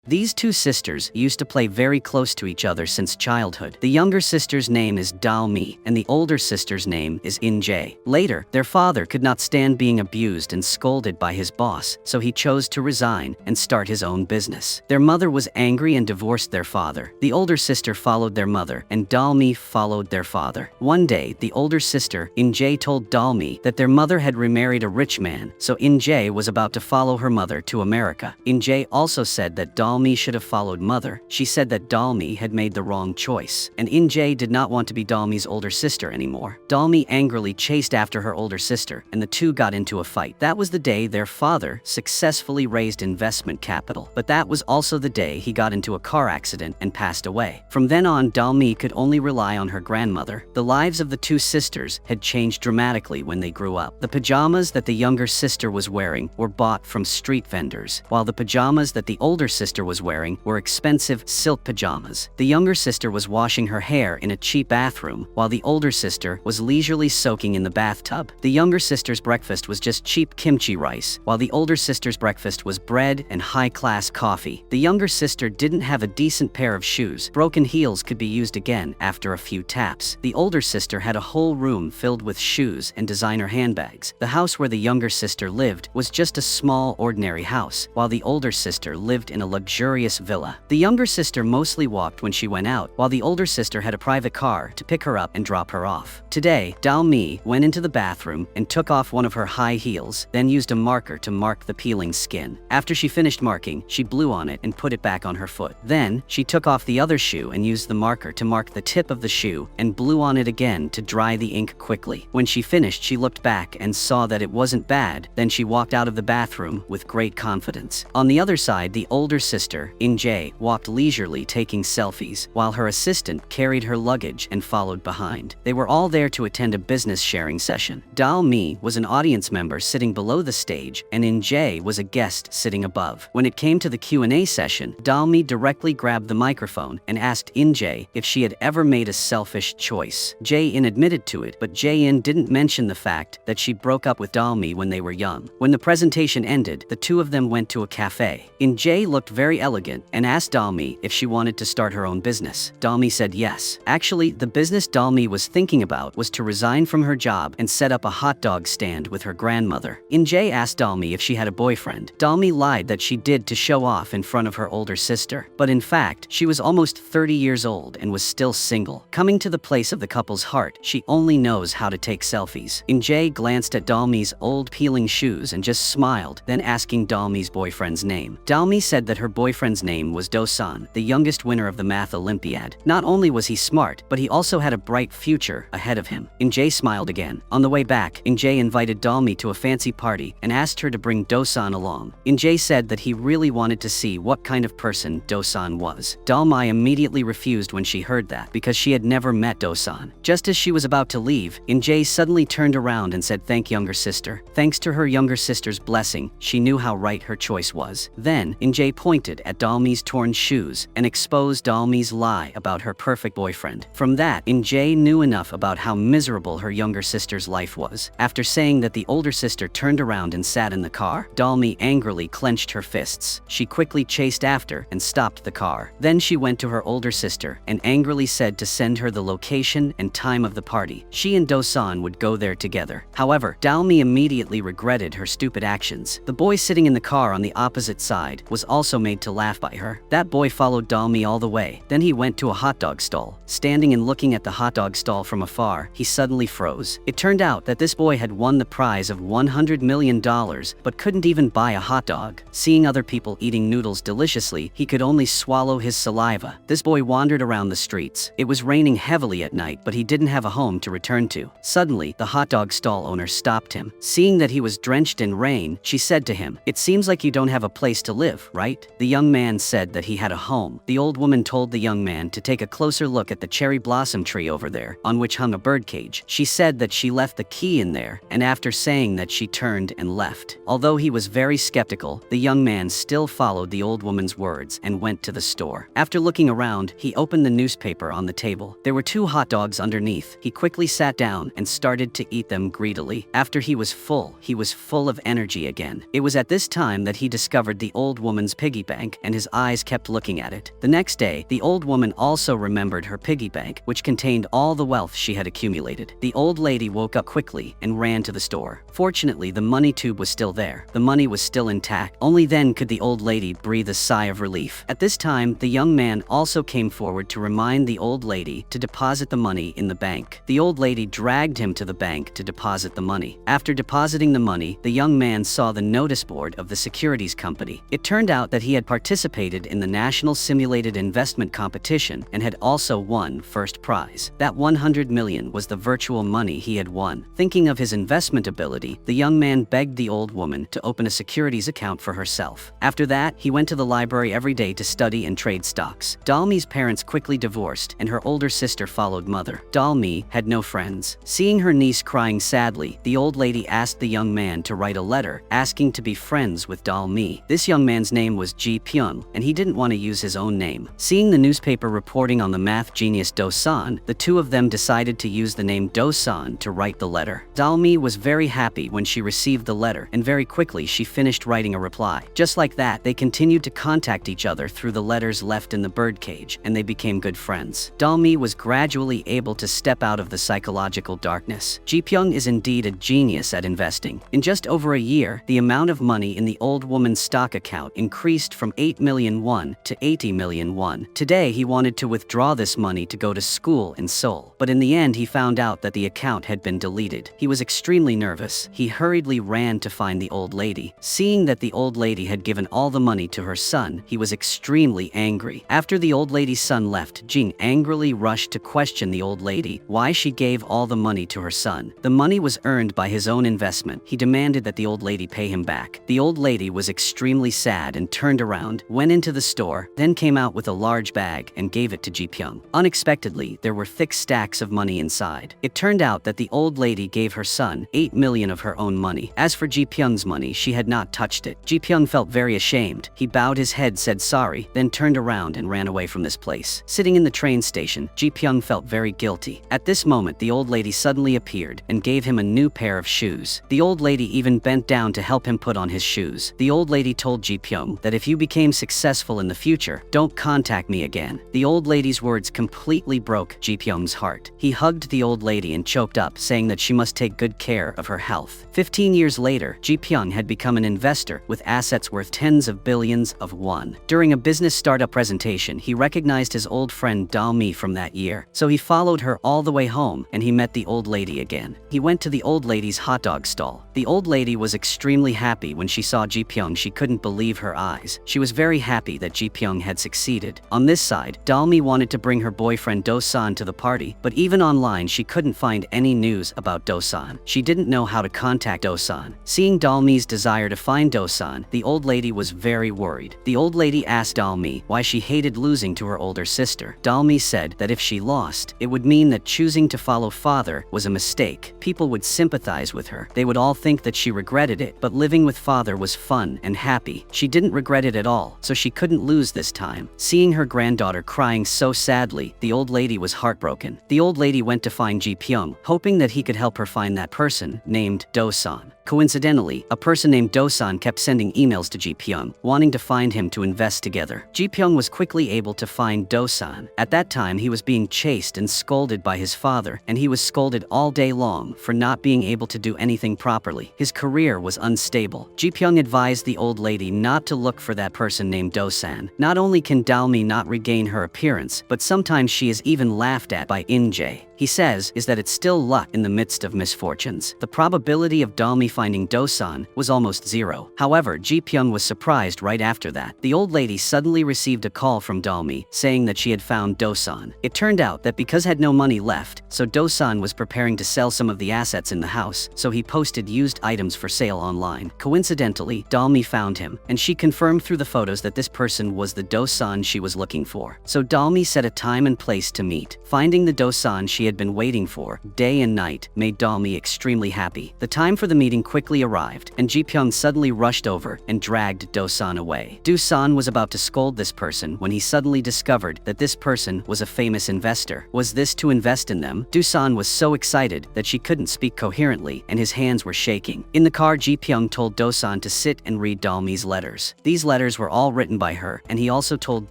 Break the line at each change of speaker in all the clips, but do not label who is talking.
These two sisters used to play very close to each other since childhood. The younger sister's name is Dalmi, and the older sister's name is Injae. Later, their father could not stand being abused and scolded by his boss, so he chose to resign and start his own business. Their mother was angry and divorced their father. The older sister followed their mother, and Dalmi followed their father. One day, the older sister, Injae, told Dalmi that their mother had remarried a rich man, so Injae was about to follow her mother to America. Injae also said that Dalmi should have followed mother. She said that Dalmi had made the wrong choice, and Injae did not want to be Dalmi's older sister anymore. Dalmi angrily chased after her older sister, and the two got into a fight. That was the day their father successfully raised investment capital, but that was also the day he got into a car accident and passed away. From then on, Dalmi could only rely on her grandmother. The lives of the two sisters had changed dramatically when they grew up. The pajamas that the younger sister was wearing were bought from street vendors, while the pajamas that the older sister was wearing were expensive silk pajamas. The younger sister was washing her hair in a cheap bathroom, while the older sister was leisurely soaking in the bathtub. The younger sister's breakfast was just cheap kimchi rice, while the older sister's breakfast was bread and high-class coffee. The younger sister didn't have a decent pair of shoes. Broken heels could be used again after a few taps. The older sister had a whole room filled with shoes and designer handbags. The house where the younger sister lived was just a small, ordinary house, while the older sister lived in a luxurious villa. The younger sister mostly walked when she went out, while the older sister had a private car to pick her up and drop her off. Today, Dalmi went into the bathroom and took off one of her high heels, then used a marker to mark the peeling skin. After she finished marking, she blew on it and put it back on her foot. Then, she took off the other shoe and used the marker to mark the tip of the shoe and blew on it again to dry the ink quickly. When she finished, she looked back and saw that it wasn't bad. Then she walked out of the bathroom with great confidence. On the other side, the older sister, Injae, walked leisurely taking selfies, while her assistant carried her luggage and followed behind. They were all there to attend a business sharing session. Dalmi was an audience member sitting below the stage, and Injae was a guest sitting above. When it came to the Q&A session, Dalmi directly grabbed the microphone and asked Injae if she had ever made a selfish choice. Jae-in admitted to it, but Jae-in didn't mention the fact that she broke up with Dalmi when they were young. When the presentation ended, the two of them went to a cafe. Injae looked very elegant and asked Dalmi if she wanted to start her own business. Dalmi said yes. Actually, the business Dalmi was thinking about was to resign from her job and set up a hot dog stand with her grandmother. Injae asked Dalmi if she had a boyfriend. Dalmi lied that she did to show off in front of her older sister, but in fact, she was almost 30 years old and was still single. Coming to the place of the couple's heart, she only knows how to take selfies. Injae glanced at Dalmi's old peeling shoes and just smiled, then asking Dalmi's boyfriend's name. Dalmi said that her boyfriend's name was Do-san, the youngest winner of the math Olympiad. Not only was he smart, but he also had a bright future ahead of him. Injae smiled again. On the way back, Injae invited Dalmi to a fancy party and asked her to bring Do-san along. Injae said that he really wanted to see what kind of person Do-san was. Dalmi immediately refused when she heard that, because she had never met Do-san. Just as she was about to leave, Injae suddenly turned around and said, "Thank younger sister." Thanks to her younger sister's blessing, she knew how right her choice was. Then, Injae pointed at Dalmi's torn shoes and exposed Dalmi's lie about her perfect boyfriend. From that, Injae knew enough about how miserable her younger sister's life was. After saying that, the older sister turned around and sat in the car. Dalmi angrily clenched her fists. She quickly chased after and stopped the car. Then she went to her older sister and angrily said to send her the location and time of the party. She and Do-san would go there together. However, Dalmi immediately regretted her stupid actions. The boy sitting in the car on the opposite side was also made to laugh by her. That boy followed Dalmi all the way. Then he went to a hot dog stall. Standing and looking at the hot dog stall from afar, he suddenly froze. It turned out that this boy had won the prize of $100 million, but couldn't even buy a hot dog. Seeing other people eating noodles deliciously, he could only swallow his saliva. This boy wandered around the streets. It was raining heavily at night, but he didn't have a home to return to. Suddenly, the hot dog stall owner stopped him. Seeing that he was drenched in rain, she said to him, "It seems like you don't have a place to live, right?" The young man said that he had a home. The old woman told the young man to take a closer look at the cherry blossom tree over there, on which hung a birdcage. She said that she left the key in there, and after saying that, she turned and left. Although he was very skeptical, the young man still followed the old woman's words and went to the store. After looking around, he opened the newspaper on the table. There were 2 hot dogs underneath. He quickly sat down and started to eat them greedily. After he was full of energy again. It was at this time that he discovered the old woman's piggy bank, and his eyes kept looking at it. The next day, the old woman also remembered her piggy bank, which contained all the wealth she had accumulated. The old lady woke up quickly and ran to the store. Fortunately, the money tube was still there. The money was still intact. Only then could the old lady breathe a sigh of relief. At this time, the young man also came forward to remind the old lady to deposit the money in the bank. The old lady dragged him to the bank to deposit the money. After depositing the money, the young man saw the notice board of the securities company. It turned out that he had participated in the National Simulated Investment Competition and had also won first prize. That 100 million was the virtual money he had won. Thinking of his investment ability, the young man begged the old woman to open a securities account for herself. After that, he went to the library every day to study and trade stocks. Dalmi's parents quickly divorced, and her older sister followed mother. Dalmi had no friends. Seeing her niece crying sadly, the old lady asked the young man to write a letter asking to be friends with Dalmi. This young man's name was Ji Pyung, and he didn't want to use his own name. Seeing the newspaper reporting on the math genius Do-san, the two of them decided to use the name Do-san to write the letter. Dalmi was very happy when she received the letter, and very quickly she finished writing a reply. Just like that, they continued to contact each other through the letters left in the birdcage, and they became good friends. Dalmi was gradually able to step out of the psychological darkness. Ji Pyung is indeed a genius at investing. In just over a year, the amount of money in the old woman's stock account increased from 8 million won to 80 million won. Today, he wanted to withdraw this money to go to school in Seoul, but in the end he found out that the account had been deleted. He was extremely nervous. He hurriedly ran to find the old lady. Seeing that the old lady had given all the money to her son, he was extremely angry. After the old lady's son left, Jing angrily rushed to question the old lady why she gave all the money to her son. The money was earned by his own investment. He demanded that the old lady pay him back. The old lady was extremely sad and turned around, went into the store, then came out with a large bag and gave it to Ji Pyung. Unexpectedly, there were thick stacks of money inside. It turned out that the old lady gave her son 8 million of her own money. As for Ji Pyung's money, she had not touched it. Ji Pyung felt very ashamed. He bowed his head, said sorry, then turned around and ran away from this place. Sitting in the train station, Ji Pyung felt very guilty. At this moment, the old lady suddenly appeared and gave him a new pair of shoes. The old lady even bent down to help him put on his shoes. The old lady told Ji Pyung that if you became successful in the future, don't contact me again. The old lady's words completely broke Ji Pyung's heart. He hugged the old lady and choked up, saying that she must take good care of her health. 15 years later, Ji Pyung had become an investor with assets worth tens of billions of won. During a business startup presentation, he recognized his old friend Dalmi from that year, so he followed her all the way home and he met the old lady again. He went to the old lady's hot dog stall. The old lady was extremely happy when she saw Ji Pyung. She couldn't believe her eyes. She was very happy that Ji Pyung had succeeded. On this side, Dalmi wanted to bring her boyfriend Do-san to the party, but even online she couldn't find any news about Do-san. She didn't know how to contact Do-san. Seeing Dalmi's desire to find Do-san, the old lady was very worried. The old lady asked Dalmi why she hated losing to her older sister. Dalmi said that if she lost, it would mean that choosing to follow father was a mistake. People would sympathize with her. They would all think that she regretted it, but living with father was fun and happy. She didn't regret it at all, so she couldn't lose this time. Seeing her granddaughter crying so sadly, the old lady was heartbroken. The old lady went to find Ji Pyung, hoping that he could help her find that person named Do-san. Coincidentally, a person named Do-san kept sending emails to Ji Pyung, wanting to find him to invest together. Ji Pyung was quickly able to find Do-san. At that time, he was being chased and scolded by his father, and he was scolded all day long for not being able to do anything properly. His career was unstable. Ji Pyung advised the old lady not to look for that person named Do-san. Not only can Dalmi not regain her appearance, but sometimes she is even laughed at by In-jae. He says is that it's still luck in the midst of misfortunes. The probability of Dalmi finding Do-san was almost zero. However, Ji Pyung was surprised right after that. The old lady suddenly received a call from Dalmi saying that she had found Do-san. It turned out that because had no money left, so Do-san was preparing to sell some of the assets in the house, so he posted used items for sale online. Coincidentally, Dalmi found him, and she confirmed through the photos that this person was the Do-san she was looking for. So Dalmi set a time and place to meet. Finding the Do-san she had been waiting for, day and night, made Dalmi extremely happy. The time for the meeting quickly arrived, and Ji-pyong suddenly rushed over and dragged Do-san away. Do-san was about to scold this person when he suddenly discovered that this person was a famous investor. Was this to invest in them? Do-san was so excited that she couldn't speak coherently, and his hands were shaking. In the car, Ji-pyong told Do-san to sit and read Dalmi's letters. These letters were all written by her, and he also told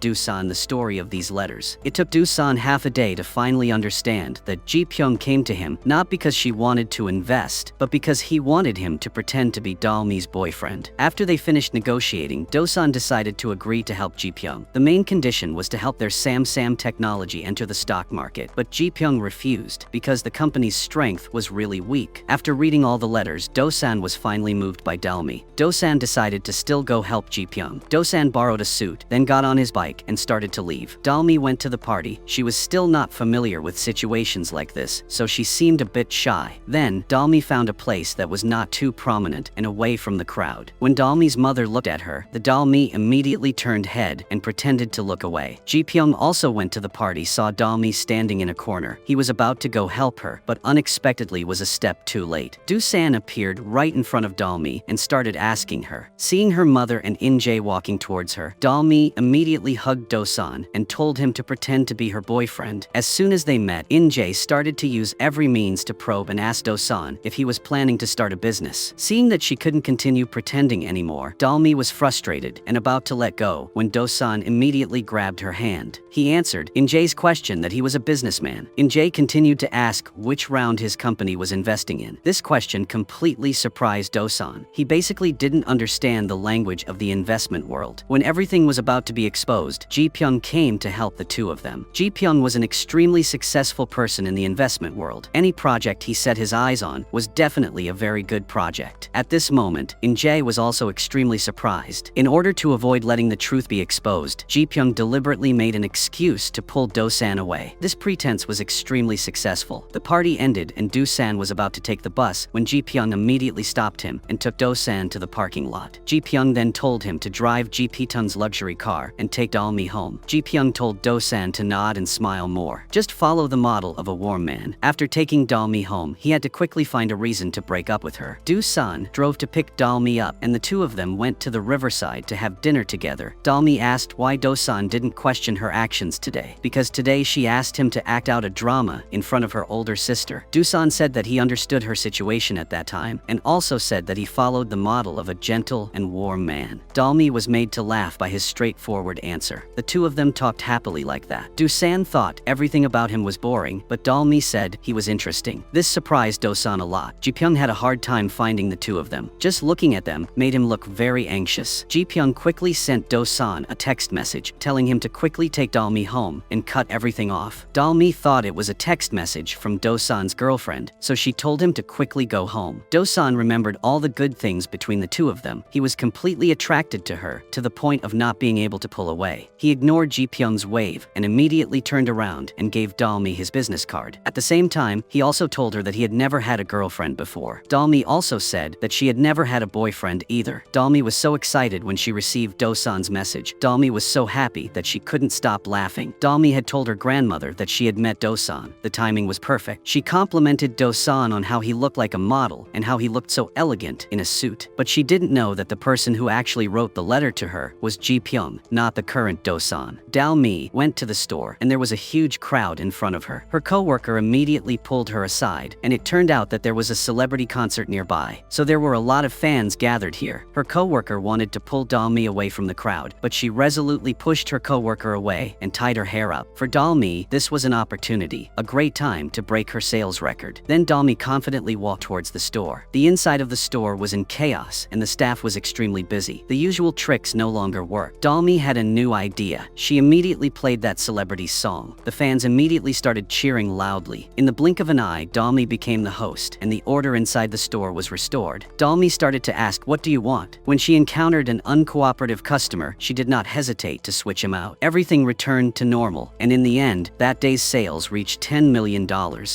Do-san the story of these letters. It took Do-san half a day to finally understand that Ji-pyong came to him not because she wanted to invest, but because he wanted him to pretend to be Dalmi's boyfriend. After they finished negotiating, Do-san decided to agree to help Ji-pyong. The main condition was to help their Samsam technology enter the stock market, but Ji-pyong refused because the company's strength was really weak. After reading all the letters, Do-san was finally moved by Dalmi. Do-san decided to still go help Ji-pyong. Do-san borrowed a suit, then got on his bike and started to leave. Dalmi went to the party. She was still not familiar with situations like this, so she seemed a bit shy. Then, Dalmi found a place that was not too prominent and away from the crowd. When Dalmi's mother looked at her, the Dalmi immediately turned head and pretended to look away. Ji-pyong also went to the party, saw Dalmi standing in a corner. He was about to go help her, but unexpectedly was a step too late. Do-san appeared right in front of Dalmi and started asking her. Seeing her mother and In-jae walking towards her, Dalmi immediately hugged Do-san and told him to pretend to be her boyfriend. As soon as they met, In-jae started to use every means to probe and ask Do-san if he was planning to start a business. Seeing that she couldn't continue pretending anymore, Dalmi was frustrated and about to let go when Do-san immediately grabbed her hand. He answered In-jae's question that he was a businessman. In-jae continued to ask which round his company was investing in. This question completely surprised Do-san. He basically didn't understand the language of the investment world. When everything was about to be exposed, Ji-pyong came to help the two of them. Ji-pyong was an extremely successful person in the investment world. Any project he set his eyes on was definitely a very good project. At this moment, In-jae was also extremely surprised. In order to avoid letting the truth be exposed, Ji-pyong deliberately made an excuse to pull Do-san away. This pretense was extremely successful. The party ended and Do-san was about to take the bus when Ji-pyong immediately stopped him and took Do-san to the parking lot. Ji-pyong then told him to drive Ji-pyong's luxury car and take Dalmi home. Ji-pyong told Do-san to nod and smile more. Just follow the model of a warm man. After taking Dalmi home, he had to quickly find a reason to break up with her. Do-san drove to pick Dalmi up and the two of them went to the riverside to have dinner together. Dalmi asked why Do-san didn't question her actions today, because today she asked him to act out a drama in front of her older sister. Do-san said that he understood her situation at that time and also said that he followed the model of a gentle and warm man. Dalmi was made to laugh by his straightforward answer. The two of them talked happily like that. Do-san thought everything about him was boring, but Dalmi said he was interesting. This surprised Do-san a lot. Ji-pyong had a hard time finding the two of them. Just looking at them made him look very anxious. Ji-pyong quickly sent Do-san a text message telling him to quickly take Dalmi home and cut everything off. Dalmi thought it was a text message from Do-san's girlfriend, so she told him to quickly go home. Do-san remembered all the good things between the two of them. He was completely attracted to her to the point of not being able to pull away. He ignored Ji-pyong's wave and immediately turned around and gave Dalmi his business card. At the same time, he also told her that he had never had a girlfriend before. Dalmi also said that she had never had a boyfriend either. Dalmi was so excited when she received Do-san's message. Dalmi was so happy that she couldn't stop laughing. Dalmi had told her grandmother that she had met Do-san. The timing was perfect. She complimented Do-san on how he looked like a model and how he looked so elegant in a suit. But she didn't know that the person who actually wrote the letter to her was Ji-pyong, not the current Do-san. Dalmi went to the store and there was a huge crowd in front of her. Her coworker immediately pulled her aside, and it turned out that there was a celebrity concert nearby, so there were a lot of fans gathered here. Her coworker wanted to pull Dalmi away from the crowd, but she resolutely pushed her coworker away and tied her hair up. For Dalmi, this was an opportunity, a great time to break her sales record. Then Dalmi confidently walked towards the store. The inside of the store was in chaos and the staff was extremely busy. The usual tricks no longer worked. Dalmi had a new idea. She immediately played that celebrity's song. The fans immediately started cheering loudly. In the blink of an eye, Dalmi became the host and the order inside the store was restored. Dalmi started to ask, "What do you want?" When she encountered an uncooperative customer, she did not hesitate to switch him out. Everything returned to normal, and in the end, that day's sales reached $10 million,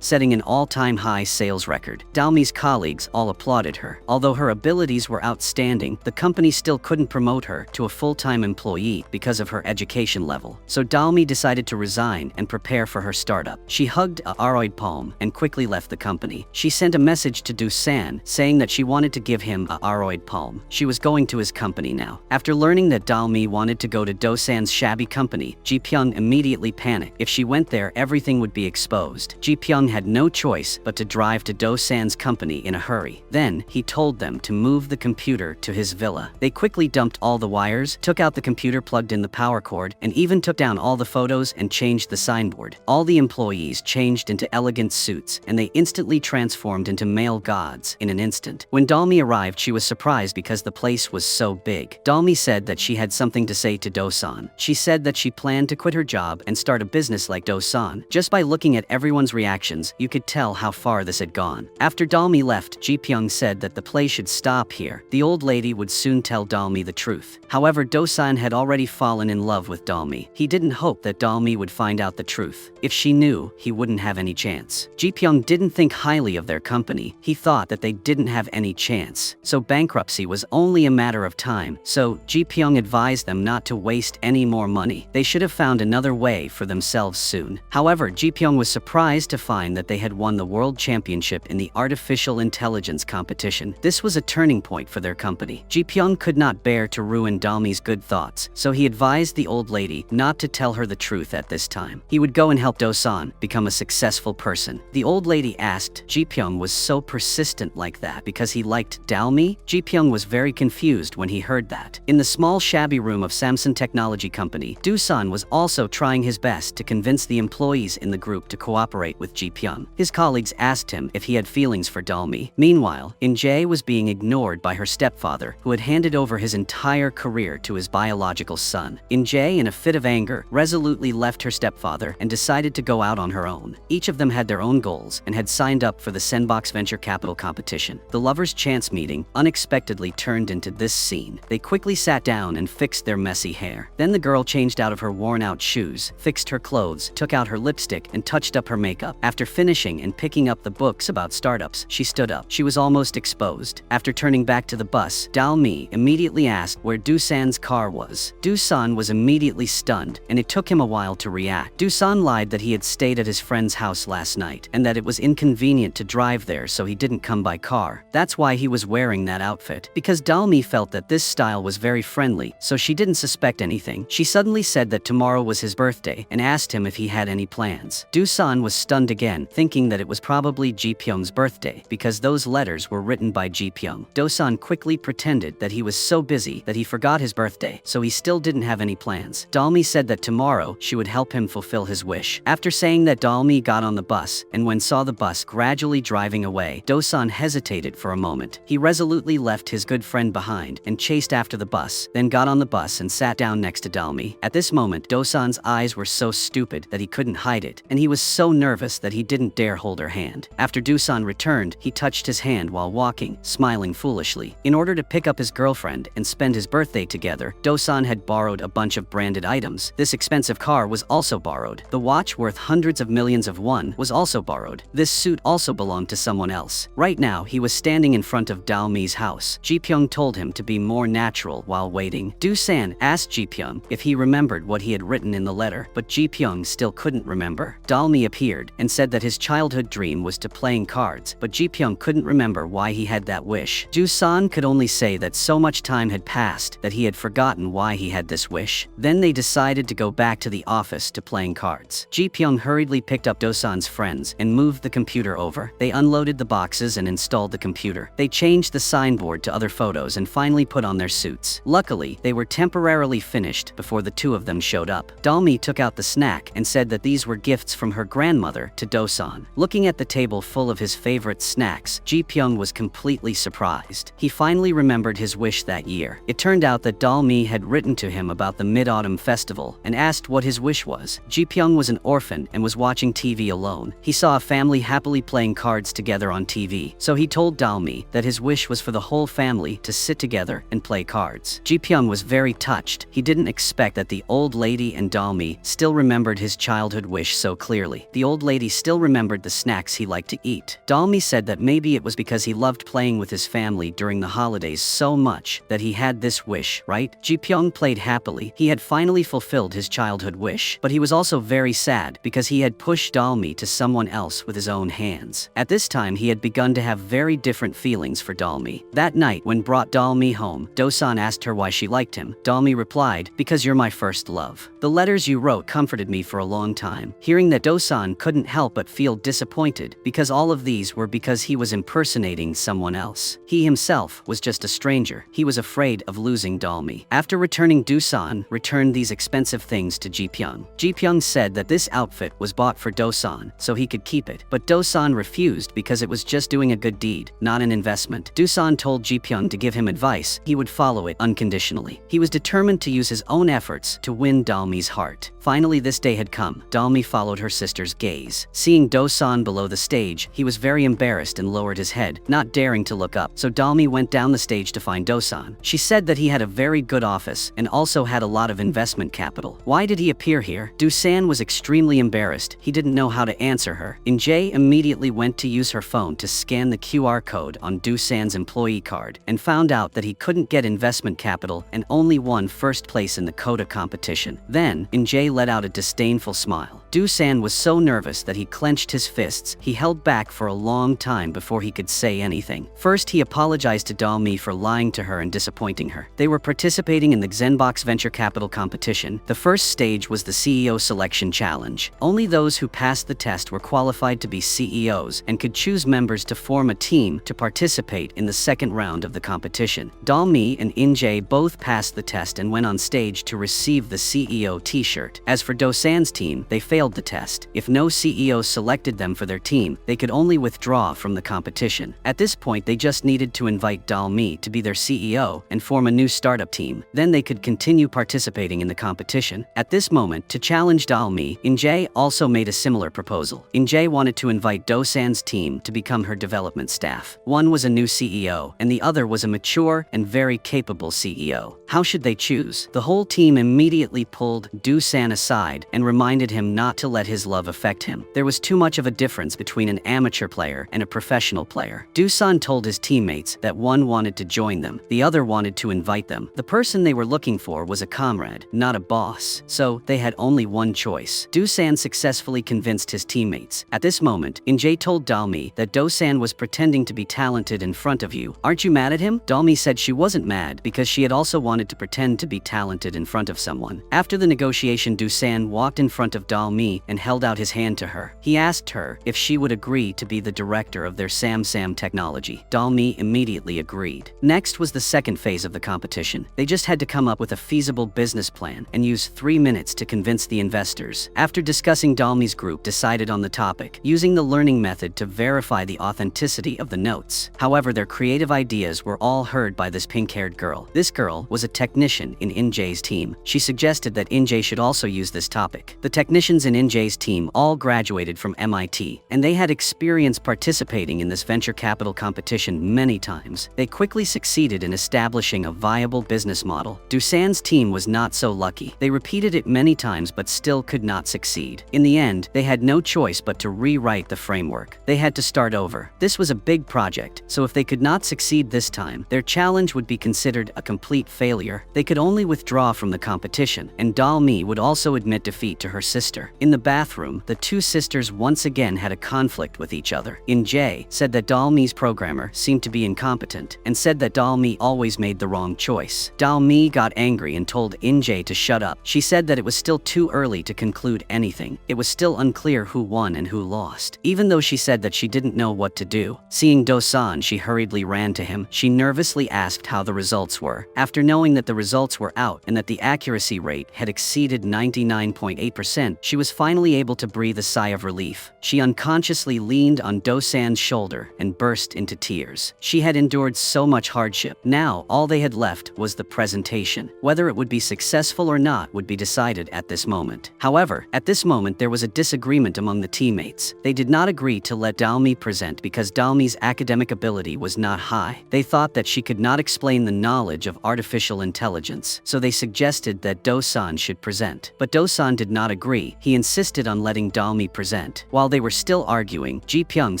setting an all-time high sales record. Dalmi's colleagues all applauded her. Although her abilities were outstanding, the company still couldn't promote her to a full-time employee because of her education level. So Dalmi decided to resign and prepare for her startup. She She hugged a aroid palm and quickly left the company. She sent a message to Do-san saying that she wanted to give him a aroid palm. She was going to his company now. After learning that Dalmi wanted to go to Do-san's shabby company, Ji-pyung immediately panicked. If she went there, everything would be exposed. Ji-pyung had no choice but to drive to Do-san's company in a hurry. Then, he told them to move the computer to his villa. They quickly dumped all the wires, took out the computer, plugged in the power cord, and even took down all the photos and changed the signboard. All the employees changed into elegant suits, and they instantly transformed into male gods in an instant. When Dalmi arrived, she was surprised because the place was so big. Dalmi said that she had something to say to Do-san. She said that she planned to quit her job and start a business like Do-san. Just by looking at everyone's reactions, you could tell how far this had gone. After Dalmi left, Ji-pyung said that the play should stop here. The old lady would soon tell Dalmi the truth. However, Do-san had already fallen in love with Dalmi. He didn't hope that Dalmi would find out the truth. If she knew, he wouldn't have any chance. Ji-pyung didn't think highly of their company. He thought that they didn't have any chance. So bankruptcy was only a matter of time. So Ji-pyung advised them not to waste any more money. They should have found another way for themselves soon. However, Ji-pyung was surprised to find that they had won the world championship in the artificial intelligence competition. This was a turning point for their company. Ji-pyung could not bear to ruin Dalmi's good thoughts, so he advised the old lady not to tell her the truth at this time. He would go and help Do-san become a successful person. The old lady asked Ji-pyung was so persistent like that because he liked Dalmi? Ji-pyung was very confused when he heard that. In the small shabby room of Samsung Technology Company, Do-san was also trying his best to convince the employees in the group to cooperate with Ji-pyung. His colleagues asked him if he had feelings for Dalmi. Meanwhile, In-jae was being ignored by her stepfather, who had handed over his entire career to his biological son. In-jae, in a fit of anger, resolutely left her stepfather and decided to go out on her own. Each of them had their own goals and had signed up for the Sandbox Venture Capital competition. The lovers' chance meeting unexpectedly turned into this scene. They quickly sat down and fixed their messy hair. Then the girl changed out of her worn-out shoes, fixed her clothes, took out her lipstick, and touched up her makeup. After finishing and picking up the books about startups, she stood up. She was almost exposed. After turning back to the bus, Dalmi immediately asked where Do-san's car was. Do-san was immediately stunned, and it took him a while to react. Do-san lied that he had stayed at his friend's house last night, and that it was inconvenient to drive there, so he didn't come by car. That's why he was wearing that outfit. Because Dalmi felt that this style was very friendly, so she didn't suspect anything. She suddenly said that tomorrow was his birthday and asked him if he had any plans. Do-san was stunned again, thinking that it was probably Ji-pyung's birthday, because those letters were written by Ji-pyung. Do-san quickly pretended that he was so busy that he forgot his birthday, so he still didn't have any plans. Dalmi said that tomorrow she would help him fulfill his wish. After saying that, Dalmi got on the bus, and when saw the bus gradually driving away, Do-san hesitated for a moment. He resolutely left his good friend behind and chased after the bus, then got on the bus and sat down next to Dalmi. At this moment, Do-san's eyes were so stupid that he couldn't hide it, and he was so nervous that he didn't dare hold her hand. After Do-san returned, he touched his hand while walking, smiling foolishly. In order to pick up his girlfriend and spend his birthday together, Do-san had borrowed a bunch of branded items. This expensive car was also borrowed. The watch worth hundreds of millions of won was also borrowed. This suit also belonged to someone else. Right now, he was standing in front of Dalmi's house. Ji-pyung told him to be more natural while waiting. Do-san asked Ji-pyung if he remembered what he had written in the letter, but Ji-pyung still couldn't remember. Dalmi appeared and said that his childhood dream was to playing cards, but Ji-pyung couldn't remember why he had that wish. Do-san could only say that so much time had passed that he had forgotten why he had this wish. Then they decided to go back to the office to playing cards. Ji-pyung hurriedly picked up Do-san's friends and moved the computer over. They unloaded the boxes and installed the computer. They changed the signboard to other photos and finally put on their suits. Luckily, they were temporarily finished before the two of them showed up. Dalmi took out the snack and said that these were gifts from her grandmother to Do-san. Looking at the table full of his favorite snacks, Ji-pyung was completely surprised. He finally remembered his wish that year. It turned out that Dalmi had written to him about the Mid-Autumn Festival and asked what his wish was. Ji-pyung was an orphan and was watching TV alone. He saw a family happily playing cards together on TV, so he told Dalmi that his wish was for the whole family to sit together and play cards. Ji-pyung was very touched. He didn't expect that the old lady and Dalmi still remembered his childhood wish so clearly. The old lady still remembered the snacks he liked to eat. Dalmi said that maybe it was because he loved playing with his family during the holidays so much that he had this wish, right? Ji-pyung played happily. He had finally fulfilled his childhood wish, but he was also very sad because he had had pushed Dalmi to someone else with his own hands. At this time he had begun to have very different feelings for Dalmi. That night when brought Dalmi home, Dosan asked her why she liked him. Dalmi replied, "Because you're my first love. The letters you wrote comforted me for a long time." Hearing that, Dosan couldn't help but feel disappointed, because all of these were because he was impersonating someone else. He himself was just a stranger. He was afraid of losing Dalmi. After returning, Dosan returned these expensive things to Ji-pyung. Ji-pyung said that this outfit was bought for Dosan, so he could keep it. But Dosan refused because it was just doing a good deed, not an investment. Dosan told Ji-pyung to give him advice. He would follow it unconditionally. He was determined to use his own efforts to win Dalmi's heart. Finally, this day had come. Dalmi followed her sister's gaze. Seeing Dosan below the stage, he was very embarrassed and lowered his head, not daring to look up. So Dalmi went down the stage to find Dosan. She said that he had a very good office and also had a lot of investment capital. Why did he appear here? Dosan was extremely embarrassed. He didn't know how to answer her. In-jae immediately went to use her phone to scan the QR code on Dosan's employee card and found out that he couldn't get investment capital and only won first place in the coda competition. Then, In-jae let out a disdainful smile. Dosan was so nervous that he clenched his fists. He held back for a long time before he could say anything. First, he apologized to Dalmi for lying to her and disappointing her. They were participating in the Xenbox Venture Capital competition. The first stage was the CEO selection challenge. Only those who passed the test were qualified to be CEOs and could choose members to form a team to participate in the second round of the competition. Dalmi and In-jae both passed the test and went on stage to receive the CEO t-shirt. As for Dosan's team, they failed the test. If no CEO selected them for their team, they could only withdraw from the competition. At this point, they just needed to invite Dalmi to be their CEO and form a new startup team. Then they could continue participating in the competition. At this moment, to challenge Dalmi, In-jae also made a similar proposal. In-jae wanted to invite Dosan's team to become her development staff. One was a new CEO, and the other was a mature and very capable CEO. How should they choose? The whole team immediately pulled Dosan aside and reminded him not to let his love affect him. There was too much of a difference between an amateur player and a professional player. Dosan told his teammates that one wanted to join them, the other wanted to invite them. The person they were looking for was a comrade, not a boss, so they had only one choice. Dosan successfully convinced his teammates. At this moment, In-jae told Dalmi that Dosan was pretending to be talented in front of you. Aren't you mad at him? Dalmi said she wasn't mad because she had also wanted to pretend to be talented in front of someone. After the negotiation, Dosan walked in front of Dalmi and held out his hand to her. He asked her if she would agree to be the director of their Samsam technology. Dalmi immediately agreed. Next was the second phase of the competition. They just had to come up with a feasible business plan and use 3 minutes to convince the investors. After discussing, Dalmi's group decided on the topic, using the learning method to verify the authenticity of the notes. However, their creative ideas were all heard by this pink-haired girl. This girl was a technician in In-jae's team. She suggested that In-jae should also use this topic. The technicians in In-jae's team all graduated from MIT, and they had experience participating in this venture capital competition many times. They quickly succeeded in establishing a viable business model. Dosan's team was not so lucky. They repeated it many times but still could not succeed. In the end, they had no choice but to rewrite the framework. They had to start over. This was a big project, so if they could not succeed this time, their challenge would be considered a complete failure. They could only withdraw from the competition, and Dalmi would also admit defeat to her sister. In the bathroom, the two sisters once again had a conflict with each other. In-jae said that Dalmi's programmer seemed to be incompetent and said that Dalmi always made the wrong choice. Dalmi got angry and told In-jae to shut up. She said that it was still too early to conclude anything. It was still unclear who won and who lost, even though she said that she didn't know what to do. Seeing Dosan, she hurriedly ran to him. She nervously asked how the results were. After knowing that the results were out and that the accuracy rate had exceeded 99.8%, she was finally able to breathe a sigh of relief. She unconsciously leaned on Dosan's shoulder and burst into tears. She had endured so much hardship. Now, all they had left was the presentation. Whether it would be successful or not would be decided at this moment. However, at this moment there was a disagreement among the teammates. They did not agree to let Dalmi present because Dalmi's academic ability was not high. They thought that she could not explain the knowledge of artificial intelligence, so they suggested that Dosan should present. But Dosan did not agree. He insisted on letting Dalmi present. While they were still arguing, Ji-pyung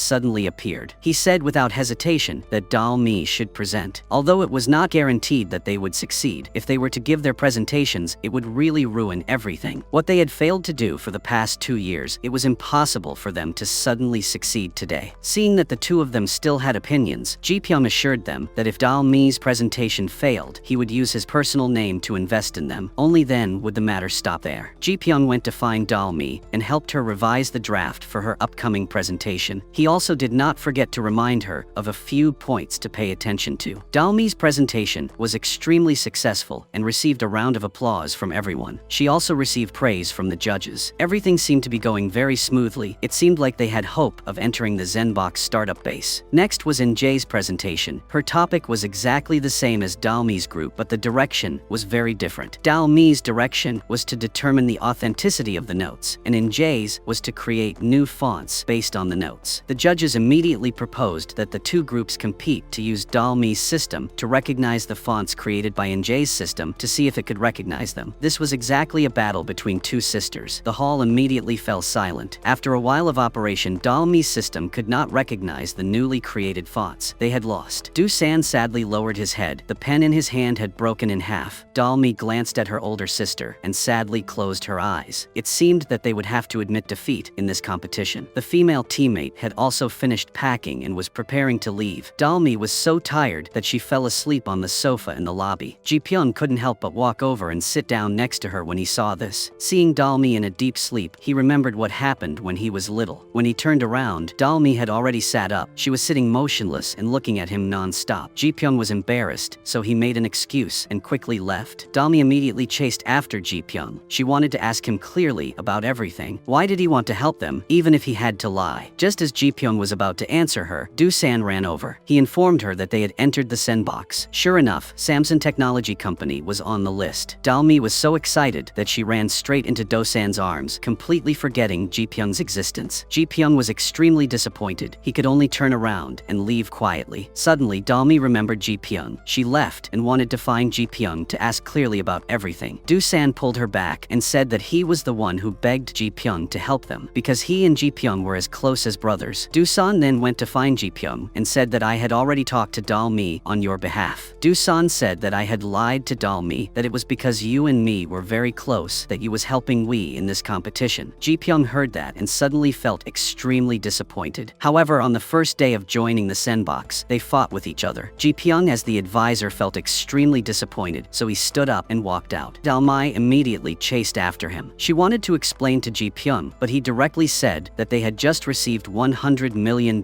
suddenly appeared. He said without hesitation that Dalmi should present. Although it was not guaranteed that they would succeed, if they were to give their presentations, it would really ruin everything. What they had failed to do for the past 2 years, it was impossible for them to suddenly succeed today. Seeing that the two of them still had opinions, Ji-pyung assured them that if Dalmi's presentation failed, he would use his personal name to invest in them. Only then would the matter stop there. Ji-pyung went to find Dalmi and helped her revise the draft for her upcoming presentation. He also did not forget to remind her of a few points to pay attention to. Dalmi's presentation was extremely successful and received a round of applause from everyone. She also received praise from the judges. Everything seemed to be going very smoothly. It seemed like they had hope of entering the Zenbox startup base. Next was Injae's presentation. Her topic was exactly the same as Dalmi's group, but the direction was very different. Dalmi's direction was to determine the authenticity of the notes, and Injae's was to create new fonts based on the notes. The judges immediately proposed that the two groups compete to use Dalmi's system to recognize the fonts created by Injae's system to see if it could recognize them. This was exactly a battle between two sisters. The hall immediately fell silent. After a while of operation, Dalmi's system could not recognize the newly created fonts. They had lost. Do-san sadly lowered his head. The pen in his hand had broken in half. Dalmi glanced at her older sister and sadly closed her eyes. It seemed that they would have to admit defeat in this competition. The female teammate had also finished packing and was preparing to leave. Dalmi was so tired that she fell asleep on the sofa in the lobby. Ji-pyung couldn't help but walk over and sit down next to her when he saw this. Seeing Dalmi in a deep sleep, he remembered what happened when he was little. When he turned around, Dalmi had already sat up. She was sitting motionless and looking at him non-stop. Ji-pyung was embarrassed, so he made an excuse and quickly left. Dalmi immediately chased after Ji-pyung. She wanted to ask him clearly about everything. Why did he want to help them, even if he had to lie? Just as Ji-pyung was about to answer her, Do-san ran over. He informed her that they had entered the Zenbox. Sure enough, Samsung Technology Company was on the list. Dalmi was so excited that she ran straight into Do-san's arms, completely forgetting Ji-pyung's existence. Ji-pyung was extremely disappointed. He could only turn around and leave quietly. Suddenly, Dalmi remembered Ji-pyung. She left and wanted to find Ji-pyung to ask clearly about everything. Do-san pulled her back and said that he was the one who begged Ji-pyung to help them, because he and Ji-pyung were as close as brothers. Do-san then went to find Ji-pyung and said that I had already talked to Dalmi on your behalf. Do-san said that I had lied to Dalmi, that it was because you and me were very close that you was helping we in this competition. Ji-pyung heard that and suddenly felt extremely disappointed. However, on the first day of joining the Zenbox, they fought with each other. Ji-pyung, as the advisor, felt extremely disappointed, so he stood up and walked out. Dalmi immediately chased after him. She wanted to explain to Ji-pyung, but he directly said that they had just received $100 million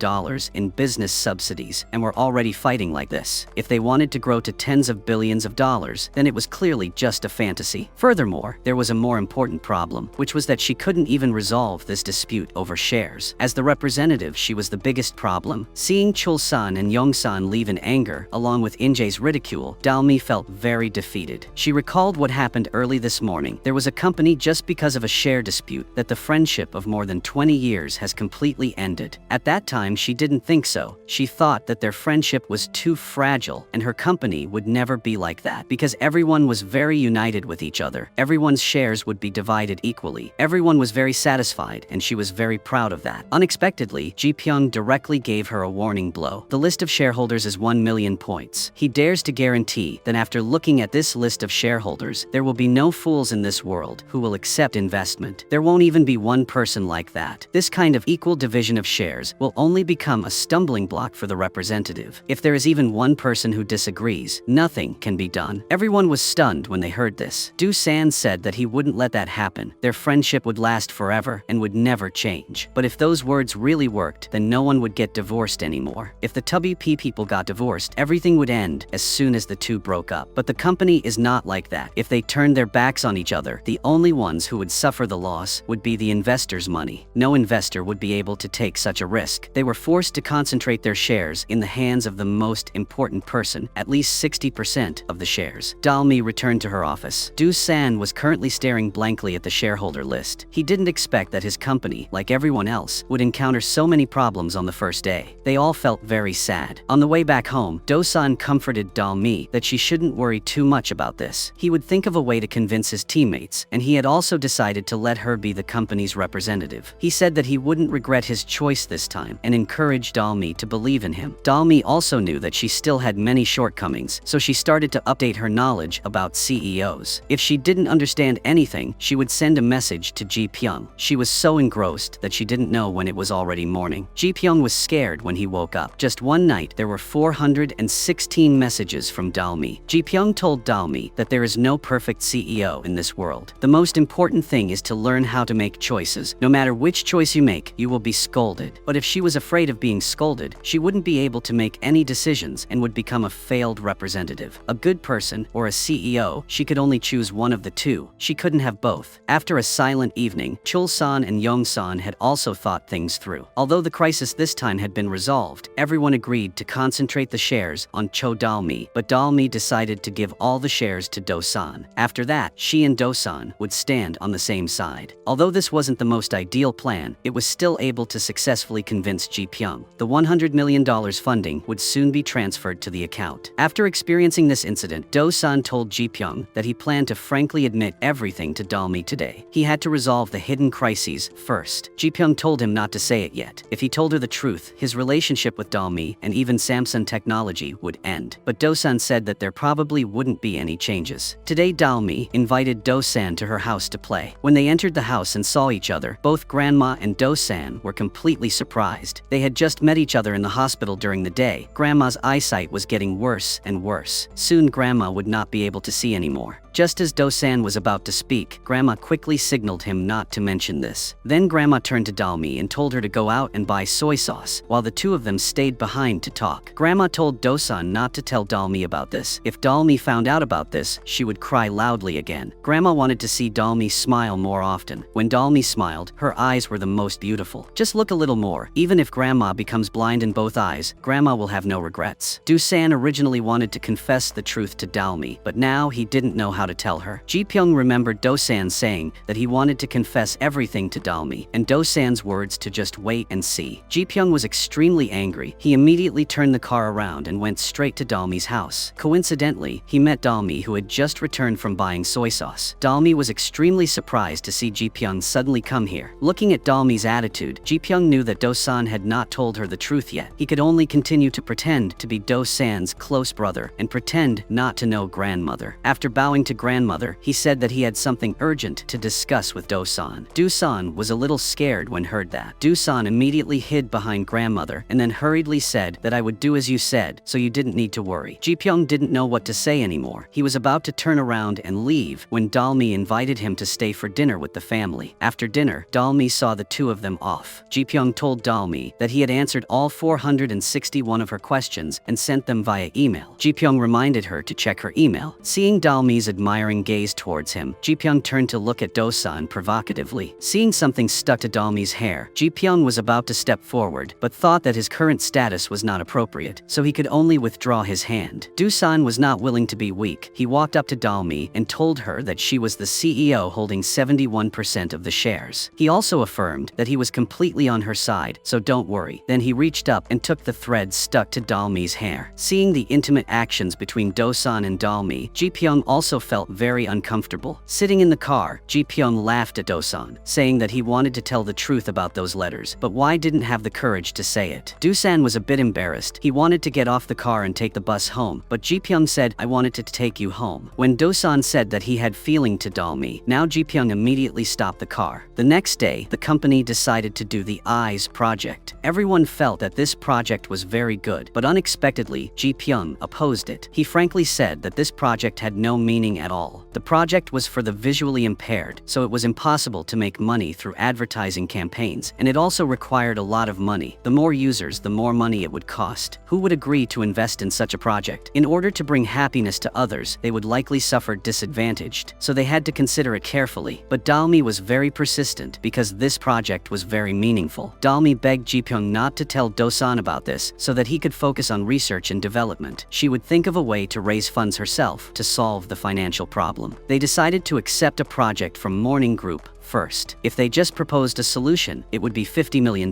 in business subsidies and were already fighting like this. If they wanted to grow to tens of billions of dollars, then it was clearly just a fantasy. Furthermore, there was a more important problem, which was that she couldn't even resolve this dispute over shares. As the representative, she was the biggest problem. Seeing Chul-san and Young-san leave in anger, along with Injae's ridicule, Dalmi felt very defeated. She recalled what happened early this morning. There was a company just because of a share dispute that the friendship of more than 20 years has completely ended. At that time, she didn't think so. She thought that their friendship was too fragile and her company would never be like that because everyone was very united with each other. Everyone's shares would be divided equally. Everyone was very satisfied and she was very proud of that. Unexpectedly, Ji-pyung directly gave her a warning blow. The list of shareholders is 1 million points. He dares to guarantee that after looking at this list of shareholders, there will be no fools in this world who will accept investment. There won't even be one person like that. This kind of equal division of shares will only become a stumbling block for the representative. If there is even one person who disagrees, nothing can be done. Everyone was stunned when they heard this. Do-san said that he wouldn't let that happen. Their friendship would last forever and would never change. But if those words really worked, then no one would get divorced anymore. If the WP people got divorced, everything would end as soon as the two broke up. But the company is not like that. If they turned their backs on each other, the only ones who would suffer the loss would be the investors' money. No investor would be able to take such a risk. They were forced to concentrate their shares in the hands of the most important person, at least 60% of the shares. Dalmi returned to her office. Do-san was currently staring blankly at the shareholder list. He didn't expect that his company, like everyone else, would encounter so many problems on the first day. They all felt very sad. On the way back home, Do-san comforted Dalmi that she shouldn't worry too much about this. He would think of a way to convince his teammates, and he had also decided to let her be the company's representative. He said that he wouldn't regret his choice this time and encouraged Dalmi to believe in him. Dalmi also knew that she still had many shortcomings, so she started to update her knowledge about CEOs. If she didn't understand anything, she would send a message to Ji Pyong. She was so engrossed that she didn't know when it was already morning. Ji Pyong was scared when he woke up. Just one night, there were 416 messages from Dalmi. Ji Pyong told Dalmi that there is no perfect CEO in this world. The most important thing is to learn how to make choices. No matter which choice you make, you will be scolded. But if she was afraid of being scolded, she wouldn't be able to make any decisions and would become a failed representative. A good person or a CEO, she could only choose one of the two. She couldn't have both. After a silent evening, Chul-san and Yong-san had also thought things through. Although the crisis this time had been resolved, everyone agreed to concentrate the shares on Cho Dalmi, but Dalmi decided to give all the shares to Do-san. After that, she and Do-san would stand on the same side. Although this wasn't the most ideal plan, it was still able to successfully convince Ji Pyong. The $100 million funding would soon be transferred to the account. After experiencing this incident, Do-san told Ji Pyong that he planned to frankly admit everything to Dalmi today. He had to resolve the hidden crises first. Ji Pyong told him not to say it yet. If he told her the truth, his relationship with Dalmi and even Samsung Technology would end. But Do-san said that there probably wouldn't be any changes. Today, Dalmi invited Do-san to her house to play. When they entered the house and saw each other, both Grandma and Do-san were completely surprised. They had just met each other in the hospital during the day. Grandma's eyesight was getting worse and worse. Soon Grandma would not be able to see anymore. Just as Do-san was about to speak, Grandma quickly signaled him not to mention this. Then Grandma turned to Dalmi and told her to go out and buy soy sauce, while the two of them stayed behind to talk. Grandma told Do-san not to tell Dalmi about this. If Dalmi found out about this, she would cry loudly again. Grandma wanted to see Dalmi smile more often. When Dalmi smiled, her eyes were the most beautiful. Just look a little more. Even if Grandma becomes blind in both eyes, Grandma will have no regrets. Do-san originally wanted to confess the truth to Dalmi, but now he didn't know how to tell her. Ji Pyong remembered Do-san saying that he wanted to confess everything to Dalmi, and Do-san's words to just wait and see. Ji Pyong was extremely angry. He immediately turned the car around and went straight to Dalmi's house. Coincidentally, he met Dalmi, who had just returned from buying soy sauce. Dalmi was extremely surprised to see Ji Pyong suddenly come here. Looking at Dalmi's attitude, Ji Pyong knew that Do-san had not told her the truth yet. He could only continue to pretend to be Do-san's close brother and pretend not to know grandmother. After bowing to grandmother, he said that he had something urgent to discuss with Do-san. Do-san was a little scared when heard that. Do-san immediately hid behind grandmother and then hurriedly said that I would do as you said, so you didn't need to worry. Ji Pyong didn't know what to say anymore. He was about to turn around and leave when Dalmi invited him to stay for dinner with the family. After dinner, Dalmi saw the two of them off. Ji Pyong told Dalmi that he had answered all 461 of her questions and sent them via email. Ji Pyong reminded her to check her email. Seeing Dalmi's admiring gaze towards him, Ji Pyong turned to look at Do-san provocatively. Seeing something stuck to Dalmi's hair, Ji Pyong was about to step forward, but thought that his current status was not appropriate, so he could only withdraw his hand. Do-san was not willing to be weak. He walked up to Dalmi and told her that she was the CEO holding 71% of the shares. He also affirmed that he was completely on her side, so don't worry. Then he reached up and took the thread stuck to Dalmi's hair. Seeing the intimate actions between Do-san and Dalmi, Ji Pyong also felt very uncomfortable. Sitting in the car, Ji Pyong laughed at Do-san, saying that he wanted to tell the truth about those letters, but why didn't have the courage to say it. Do-san was a bit embarrassed. He wanted to get off the car and take the bus home, but Ji Pyong said, I wanted to take you home. When Do-san said that he had feeling to Dalmi, now Ji Pyong immediately stopped the car. The next day, the company decided to do the Eyes project. Everyone felt that this project was very good, but unexpectedly, Ji Pyong opposed it. He frankly said that this project had no meaning at all. The project was for the visually impaired, so it was impossible to make money through advertising campaigns, and it also required a lot of money. The more users, the more money it would cost. Who would agree to invest in such a project? In order to bring happiness to others, they would likely suffer disadvantaged, so they had to consider it carefully. But Dalmi was very persistent because this project was very meaningful. Dalmi begged Ji Pyong not to tell Do-san about this so that he could focus on research and development. She would think of a way to raise funds herself to solve the financial problem. They decided to accept a project from Morning Group first. If they just proposed a solution, it would be $50 million.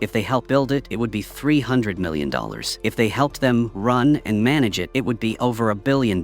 If they helped build it, it would be $300 million. If they helped them run and manage it, it would be over $1 billion.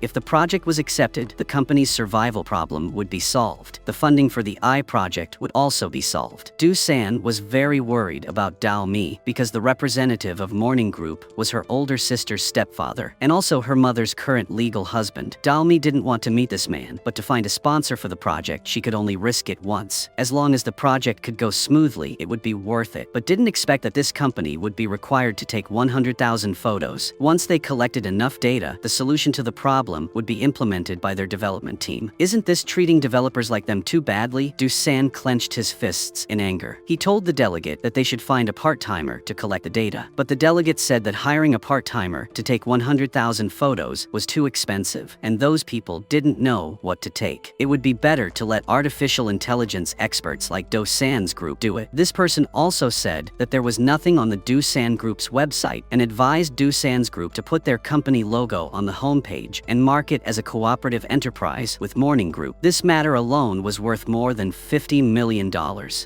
If the project was accepted, the company's survival problem would be solved. The funding for the I project would also be solved. Du-san was very worried about Dao Mi because the representative of Morning Group was her older sister's stepfather and also her mother's current legal husband. Dao Mi didn't want to meet this man, but to find a sponsor for the project, she could only risk it once. As long as the project could go smoothly, it would be worth it, but didn't expect that this company would be required to take 100,000 photos. Once they collected enough data, the solution to the problem would be implemented by their development team. Isn't this treating developers like them too badly? Du-san clenched his fists in anger. He told the delegate that they should find a part-timer to collect the data, but the delegate said that hiring a part-timer to take 100,000 photos was too expensive, and those people didn't know what to take. It would be better to let artificial intelligence experts like Du-san's group do it. This person also said that there was nothing on the Du-san group's website and advised Du-san's group to put their company logo on the homepage and mark it as a cooperative enterprise with Morning Group. This matter alone was worth more than $50 million.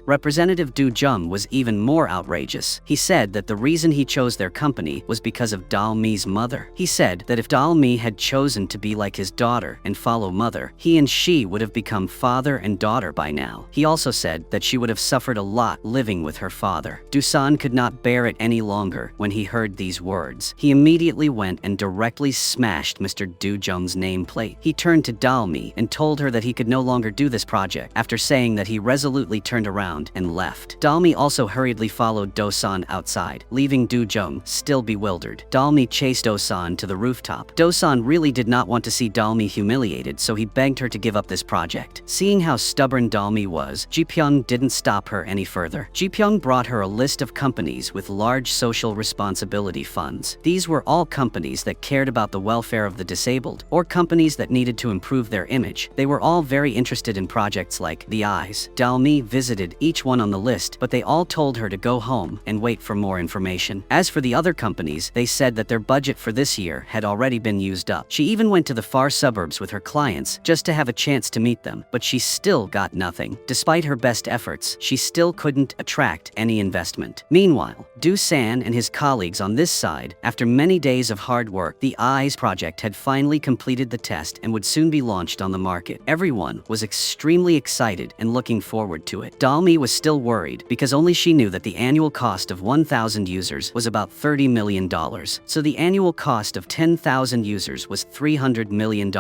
Representative Du Jum was even more outrageous. He said that the reason he chose their company was because of Dao Mi's mother. He said that if Dao Mi had chosen to be like his daughter and follow mother, he and she would have become father and daughter by now. He also said that she would have suffered a lot living with her father. Du-san could not bear it any longer when he heard these words. He immediately went and directly smashed Mr. Du Jum's nameplate. He turned to Dao Mi and told her that he could no longer do this project, after saying that he resolutely turned around and left. Dao Mi also hurriedly followed Do-san outside, leaving Du Jum still bewildered. Dao Mi chased Do-san to the rooftop. Do-san really did not want to see Dao Mi humiliated, so he begged her to give up this project. Seeing how stubborn Dao Mi was, Ji-pyong didn't stop her any further. Ji-pyong brought her a list of companies with large social responsibility funds. These were all companies that cared about the welfare of the disabled, or companies that needed to improve their image. They were all very interested in projects like The Eyes. Dao Mi visited each one on the list, but they all told her to go home and wait for more information. As for the other companies, they said that their budget for this year had already been used up. She even went to the far suburbs with her clients just to have a chance to meet them, but she still got nothing. Despite her best efforts, she still couldn't attract any investment. Meanwhile, Du-san and his colleagues on this side, after many days of hard work, the Eyes project had finally completed the test and would soon be launched on the market. Everyone was extremely excited and looking forward to it. Dao Mi was still worried because only she knew that the annual cost of 1,000 users was about $30 million. So the annual cost of 10,000 users was $300 million.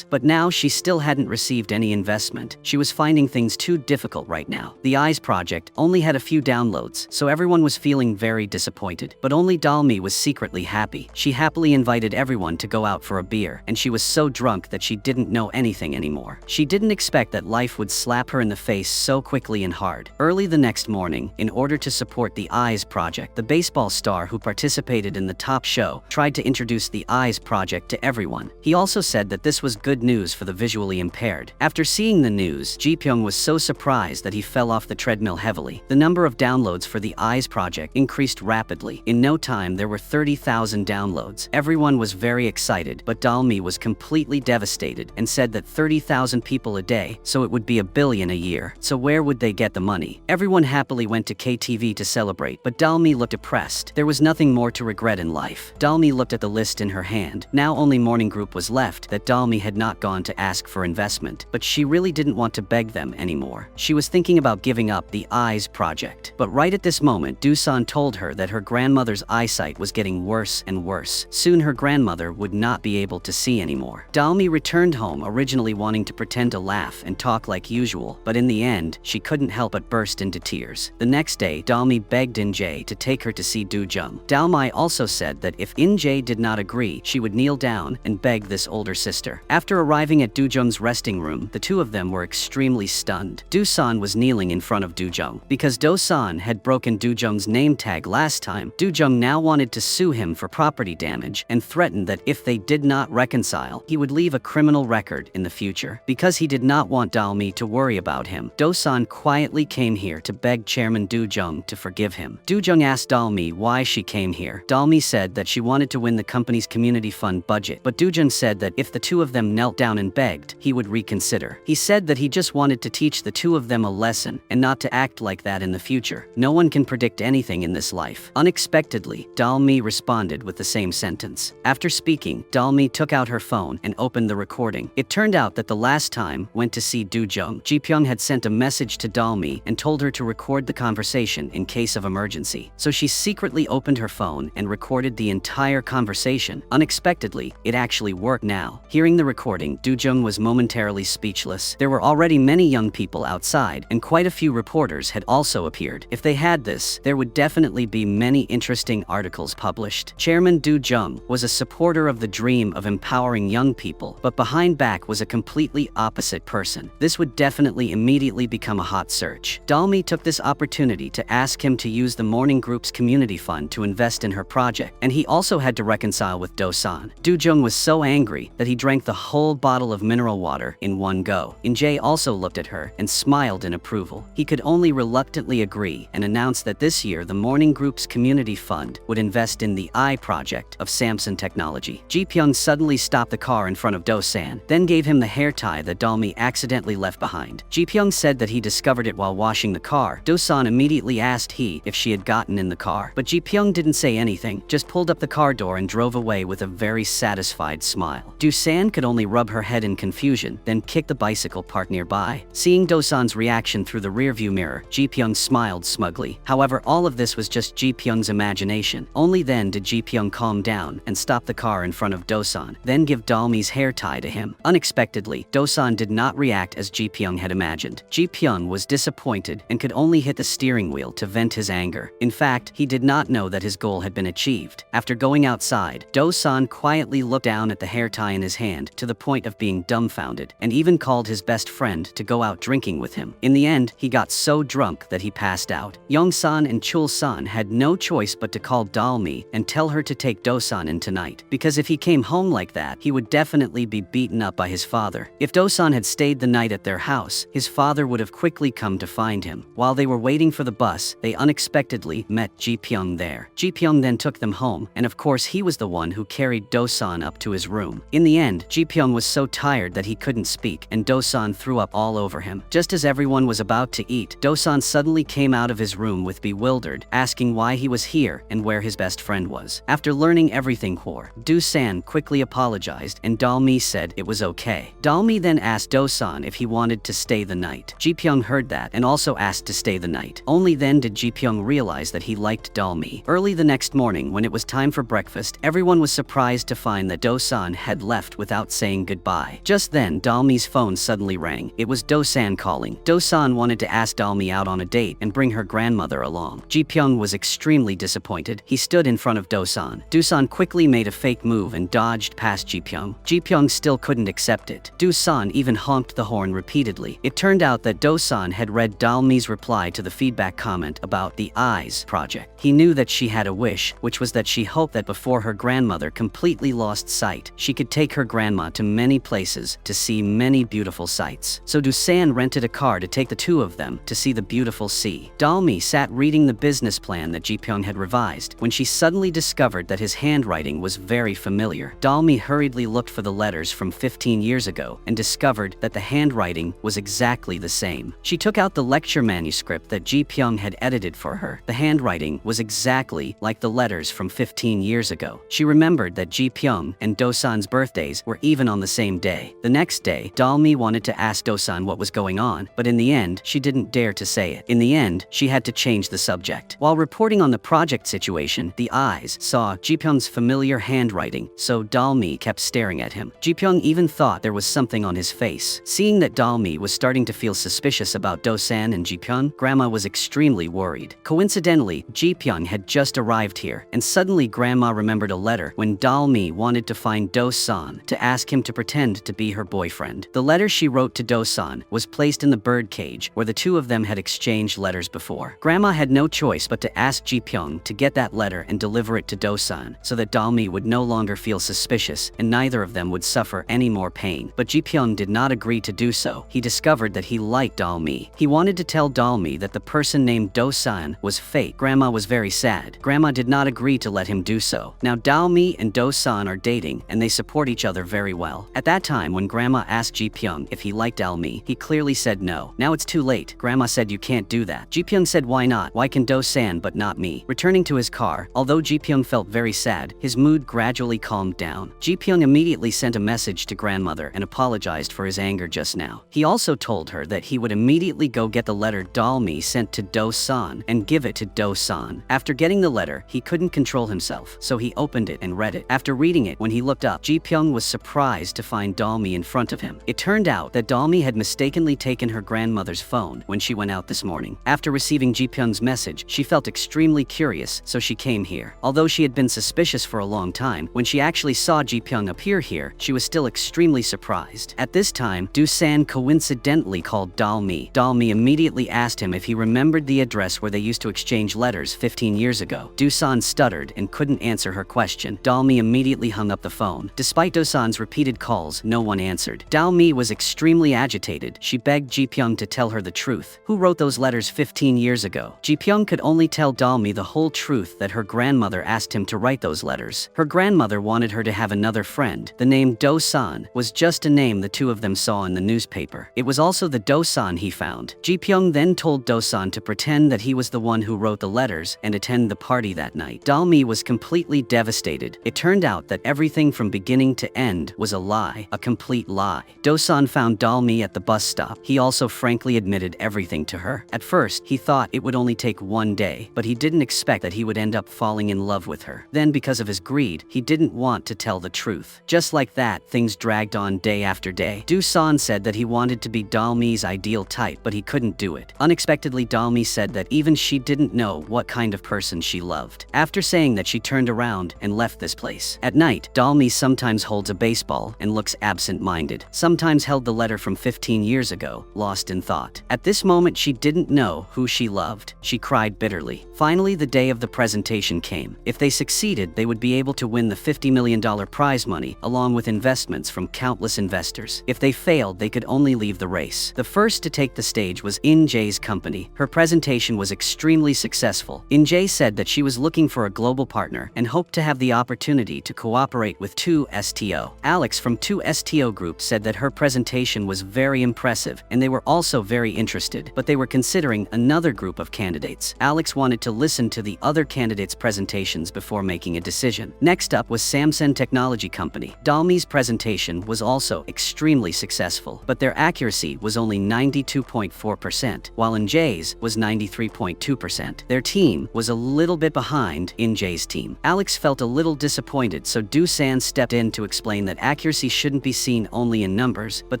But now she still hadn't received any investment. She was finding things too difficult right now. The Eyes project only had a few downloads, so everyone was feeling very disappointed. But only Dao Mi was secretly happy. She happily invited everyone to go out for a beer, and she was so drunk that she didn't know anything anymore. She didn't expect that life would slap her in the face so quickly and hard. Early the next morning, in order to support the Eyes project, the baseball star who participated in the top show tried to introduce the Eyes project to everyone. He also said that this was good news for the visually impaired. After seeing the news, Ji-pyong was so surprised that he fell off the treadmill heavily. The number of downloads for the Eyes project increased rapidly. In no time, there were 30,000 downloads. Everyone was very excited, but Dao Mi was completely devastated and said that 30,000 people a day, so it would be $1 billion a year. So where would they get the money? Everyone happily went to KTV to celebrate, but Dao Mi looked depressed. There was nothing more to regret in life. Dao Mi looked at the list in her hand. Now only Morning Group was left that Dao Mi had not gone to ask for investment, but she really didn't want to beg them anymore. She was thinking about giving up the Eyes project. But right at this moment, Du-san told her that her grandmother's eyesight was getting worse and worse. Soon her grandmother would not be able to see anymore. Dao Mi returned home originally wanting to pretend to laugh and talk like usual, but in the end, she couldn't help but burst into tears. The next day, Dao Mi begged In-jae to take her to see Du Jum. Dao Mi also said that if In-jae did not agree, she would kneel down and beg this older sister. After arriving at Du Jum's resting room, the two of them were extremely stunned. Du-san was kneeling in front of Du Jum. Because Do-san had broken Du Jum's name tag last time, Du Jum now wanted to sue him for property damage and threatened that if they did not reconcile, he would leave a criminal record in the future. Because he did not want Dao Mi to worry about him, Do-san quietly came here to beg Chairman Du Jung to forgive him. Du Jung asked Dao Mi why she came here. Dao Mi said that she wanted to win the company's community fund budget, but Du Jung said that if the two of them knelt down and begged, he would reconsider. He said that he just wanted to teach the two of them a lesson and not to act like that in the future. No one can predict anything in this life. Unexpectedly, Dalmi responded with the same sentence. After speaking, Dalmi took out her phone and opened the recording. It turned out that the last time went to see Doo-jung. Ji-pyung had sent a message to Dalmi and told her to record the conversation in case of emergency. So she secretly opened her phone and recorded the entire conversation. Unexpectedly, it actually worked now. Hearing the recording, Doo-jung was momentarily speechless. There were already many young people outside, and quite a few reporters had also appeared. If they had this, there would definitely be many interesting articles published. Chairman Doo-jung was a supporter of the dream of empowering young people, but behind back was a completely opposite person. This would definitely immediately become a hot search. Dalmi took this opportunity to ask him to use the morning group's community fund to invest in her project, and he also had to reconcile with Do-san. Doo-jung was so angry that he drank the whole bottle of mineral water in one go. In-jae also looked at her and smiled in approval. He could only reluctantly agree and announced that this year the morning group's community fund would invest in the I project of Samsung Technology. Ji-pyung suddenly stopped the car in front of Do-san, then gave him the hair tie that Dalmi accidentally left behind. Ji-pyung said that he discovered it while washing the car. Do-san immediately asked if she had gotten in the car, but Ji-pyung didn't say anything, just pulled up the car door and drove away with a very satisfied smile. Do-san could only rub her head in confusion, then kick the bicycle parked nearby. Seeing Do-san's reaction through the rearview mirror, Ji-pyung smiled smugly. However, all of this was just Ji-pyung's imagination. Only then did Ji-pyung calm down and stop the car in front of Do-san, then give Dalmi's hair tie to him. Unexpectedly, Do-san did not react as Ji-pyung had imagined. Ji-pyung was disappointed and could only hit the steering wheel to vent his anger. In fact, he did not know that his goal had been achieved. After going outside, Do-san quietly looked down at the hair tie in his hand to the point of being dumbfounded, and even called his best friend to go out drinking with him. In the end, he got so drunk that he passed out. Young-san and Chul-san had no choice but to call Dalmi and tell her to take Do-san in tonight, because if he came home like that, he would definitely be beaten up by his father. If Do-san had stayed the night at their house, his father would have quickly come to find him. While they were waiting for the bus, they unexpectedly met Ji-pyung there. Ji-pyung then took them home, and of course he was the one who carried Do-san up to his room. In the end, Ji-pyung was so tired that he couldn't speak, and Do-san threw up all over him. Just as everyone was about to eat, Do-san suddenly came out of his room with bewildered, asking why he was here and where his best friend was. After learning everything, Do-san quickly apologized, and Dalmi said it was okay. Dalmi then asked Do-san if he wanted to stay the night. Ji-pyung heard that and also asked to stay the night. Only then did Ji-pyung realize that he liked Dalmi. Early the next morning, when it was time for breakfast, everyone was surprised to find that Do-san had left without saying goodbye. Just then, Dalmi's phone suddenly rang. It was Do-san calling. Do-san wanted to ask Dalmi out on a date and bring her grandmother along. Ji-pyung was extremely disappointed. He stood in front of Do-san. Do-san quickly made a fake move and dodged past Ji-pyung. Ji-pyung still couldn't accept it. Do-san even honked the horn repeatedly. It turned out that Do-san had read Dalmi's reply to the feedback comment about the Eyes project. He knew that she had a wish, which was that she hoped that before her grandmother completely lost sight, she could take her grandma to many places to see many beautiful sights. So Do-san rented a car to take the two of them to see the beautiful sea. Dalmi sat reading the business plan that Ji-pyung had revised when she suddenly discovered that his handwriting was very familiar. Dalmi hurriedly looked for the letters from 15 years ago and discovered that the handwriting was exactly the same. She took out the lecture manuscript that Ji-pyung had edited for her. The handwriting was exactly like the letters from 15 years ago. She remembered that Ji-pyung and Do-san's birthdays were even on the same day. The next day, Dalmi wanted to ask Do-san what was going on, but in the end, she didn't dare to say it. In the end, she had to change the subject. While reporting on the project situation, the Eyes saw Ji-pyung's familiar handwriting, so Dalmi kept staring at him. Ji-pyung even thought there was something on his face. Seeing that Dalmi was starting to feel suspicious about Do-san and Ji-pyung, Grandma was extremely worried. Coincidentally, Ji-pyung had just arrived here, and suddenly Grandma remembered a letter when Dalmi wanted to find Do-san to ask him to pretend to be her boyfriend. The letter she wrote to Do-san was placed in the bird cage where the two of them had exchanged letters before. Grandma had no choice but to ask Ji-pyung to get that letter and deliver it to Do-san so that Dalmi would no longer feel suspicious and neither of them would suffer any more pain. But Ji-pyung did not agree to do so. He discovered that he liked Dalmi. He wanted to tell Dalmi that the person named Do-san was fake. Grandma was very sad. Grandma did not agree to let him do so. Now Dalmi and Do-san are dating and they support each other very well. At that time when Grandma asked Ji-pyung if he liked Dalmi, me, he clearly said no. Now it's too late. Grandma said you can't do that. Ji-pyung said why not? Why can Do-san but not me? Returning to his car, although Ji-pyung felt very sad, his mood gradually calmed down. Ji-pyung immediately sent a message to grandmother and apologized for his anger just now. He also told her that he would immediately go get the letter Do-mi sent to Do-san and give it to Do-san. After getting the letter, he couldn't control himself, so he opened it and read it. After reading it, when he looked up, Ji-pyung was surprised to find Do-mi in front of him. It turned out that Do-mi had mistakenly taken her grandmother's phone when she went out this morning. After receiving Ji-pyung's message, she felt extremely curious, so she came here. Although she had been suspicious for a long time, when she actually saw Ji-pyung appear here, she was still extremely surprised. At this time, Do-san coincidentally called Do-mi. Do-mi immediately asked him if he remembered the address where they used to exchange letters 15 years ago. Do-san stuttered and couldn't answer her question. Do-mi immediately hung up the phone. Despite Do-san's repeated calls, no one answered. Do-mi was extremely agitated. She begged Ji-pyung to tell her the truth. Who wrote those letters 15 years ago? Ji-pyung could only tell Do-mi the whole truth, that her grandmother asked him to write those letters. Her grandmother wanted her to have another friend. The name Do-san was just a name the two of them saw in the newspaper. It was also the Do-san he found. Ji-pyung then told Do-san to pretend that he was the one who wrote the letters and attend the party that night. Do-mi was completely devastated. It turned out that everything from beginning to end was a lie, a complete lie. Do-san found Do-mi at the bus stop. He also frankly admitted everything to her. At first, he thought it would only take one day, but he didn't expect that he would end up falling in love with her. Then, because of his greed, he didn't want to tell the truth. Just like that, things dragged on day after day. Do-san said that he wanted to be Do-mi's ideal type, but he couldn't do it. Unexpectedly, Do-mi said that even she didn't know what kind of person she loved. After saying that, she turned around and left this place. At night, Do-mi sometimes holds a baseball and looks absent-minded. Sometimes held the letter from 15 years ago, lost in thought. At this moment, she didn't know who she loved. She cried bitterly. Finally, the day of the presentation came. If they succeeded, they would be able to win the $50 million prize money, along with investments from countless investors. If they failed, they could only leave the race. The first to take the stage was In-jae's company. Her presentation was extremely successful. In-jae said that she was looking for a global partner and hoped to have the opportunity to cooperate with 2STO. Alex from 2STO Group said that her presentation was very impressive and they were also very interested, but they were considering another group of candidates. Alex wanted to listen to the other candidates' presentations before making a decision. Next up was Samsung Technology Company. Do-mi's presentation was also extremely successful, but their accuracy was only 92.4%, while In-jae's was 93.2%. Their team was a little bit behind In-jae's team. Alex felt a little disappointed, so Do-san stepped in to explain that accuracy shouldn't be seen only in numbers, but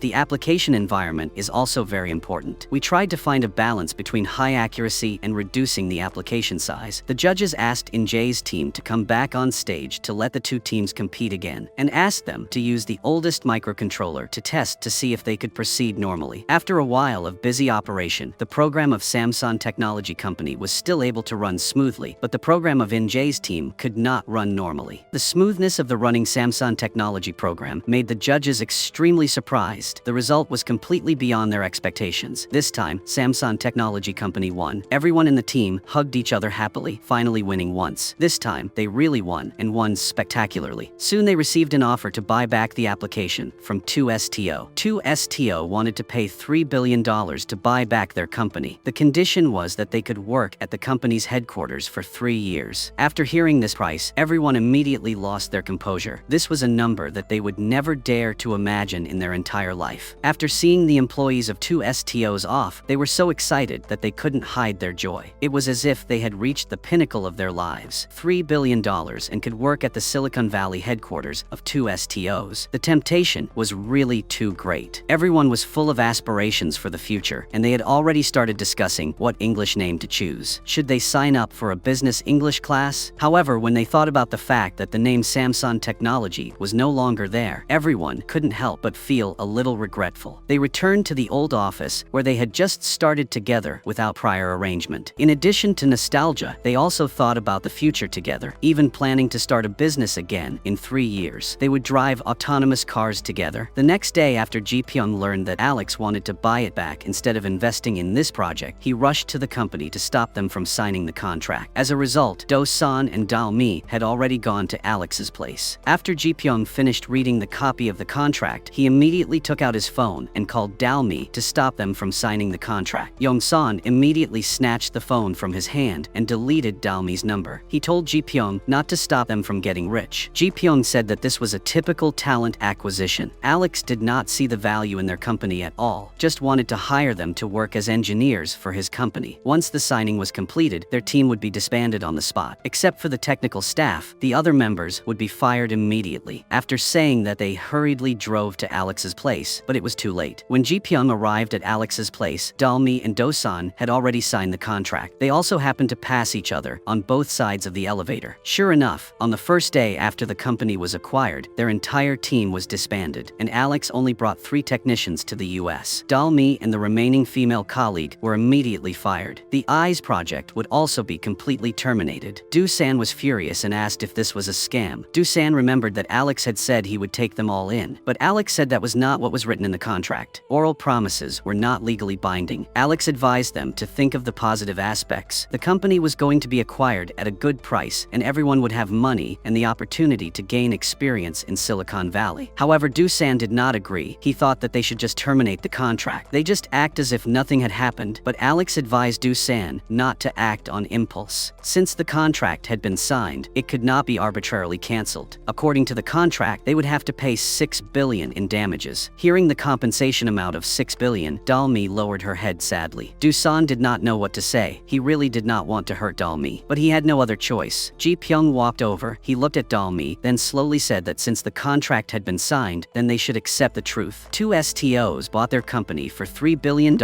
the application environment is also very important. We tried to find a balance between high accuracy and reducing the application size. The judges asked In-jae's team to come back on stage to let the two teams compete again, and asked them to use the oldest microcontroller to test to see if they could proceed normally. After a while of busy operation, the program of Samsung Technology Company was still able to run smoothly, but the program of In-jae's team could not run normally. The smoothness of the running Samsung Technology program made the judges extremely surprised. The result was completely beyond their expectations. This time, Samsung Technology Company won. Everyone in the team hugged each other happily, finally winning once. This time, they really won, and won spectacularly. Soon they received an offer to buy back the application from 2STO. 2STO wanted to pay $3 billion to buy back their company. The condition was that they could work at the company's headquarters for 3 years. After hearing this price, everyone immediately lost their composure. This was a number that they would never dare to imagine in their entire life. After seeing the employees of 2STO's off, they were so excited that they couldn't hide their joy. It was as if they had reached the pinnacle of their lives. $3 billion and could work at the Silicon Valley headquarters of 2STO's. The temptation was really too great. Everyone was full of aspirations for the future, and they had already started discussing what English name to choose. Should they sign up for a business English class? However, when they thought about the fact that the name Samsung Technology was no longer there, everyone couldn't help but feel a little regretful. They returned to the old office where they had just started together without prior arrangement. In addition to nostalgia, they also thought about the future together, even planning to start a business again in 3 years. They would drive autonomous cars together. The next day, after Ji-pyung learned that Alex wanted to buy it back instead of investing in this project, he rushed to the company to stop them from signing the contract. As a result, Do-san and Do-mi had already gone to Alex's place. After Ji-pyung finished reading the copy of the contract, he immediately took out his phone and called Dalmi to stop them from signing the contract. Yongsan immediately snatched the phone from his hand and deleted Dalmi's number. He told Ji-pyong not to stop them from getting rich. Ji-pyong said that this was a typical talent acquisition. Alex did not see the value in their company at all, just wanted to hire them to work as engineers for his company. Once the signing was completed, their team would be disbanded on the spot. Except for the technical staff, the other members would be fired immediately. After saying that, they hurriedly drove to Alex's place, but it was too late. When Ji-pyong arrived at Alex's place, Dalmi and Do-san had already signed the contract. They also happened to pass each other on both sides of the elevator. Sure enough, on the first day after the company was acquired, their entire team was disbanded, and Alex only brought 3 technicians to the US. Dalmi and the remaining female colleague were immediately fired. The Eyes project would also be completely terminated. Do-san was furious and asked if this was a scam. Do-san remembered that Alex had said he would take them all in, but Alex said that was not what was written in the contract. Oral promises were not legally binding. Alex advised them to think of the positive aspects. The company was going to be acquired at a good price, and everyone would have money and the opportunity to gain experience in Silicon Valley. However, Do-san did not agree. He thought that they should just terminate the contract. They just act as if nothing had happened, but Alex advised Do-san not to act on impulse. Since the contract had been signed, it could not be arbitrarily cancelled. According to the contract, they would have to pay 6 billion in damages. Hearing the compensation amount of 6 billion, Dalmi lowered her head sadly. Do-san did not know what to say. He really did not want to hurt Dalmi, but he had no other choice. Ji-pyong walked over, he looked at Dalmi, then slowly said that since the contract had been signed, then they should accept the truth. 2 STOs bought their company for $3 billion,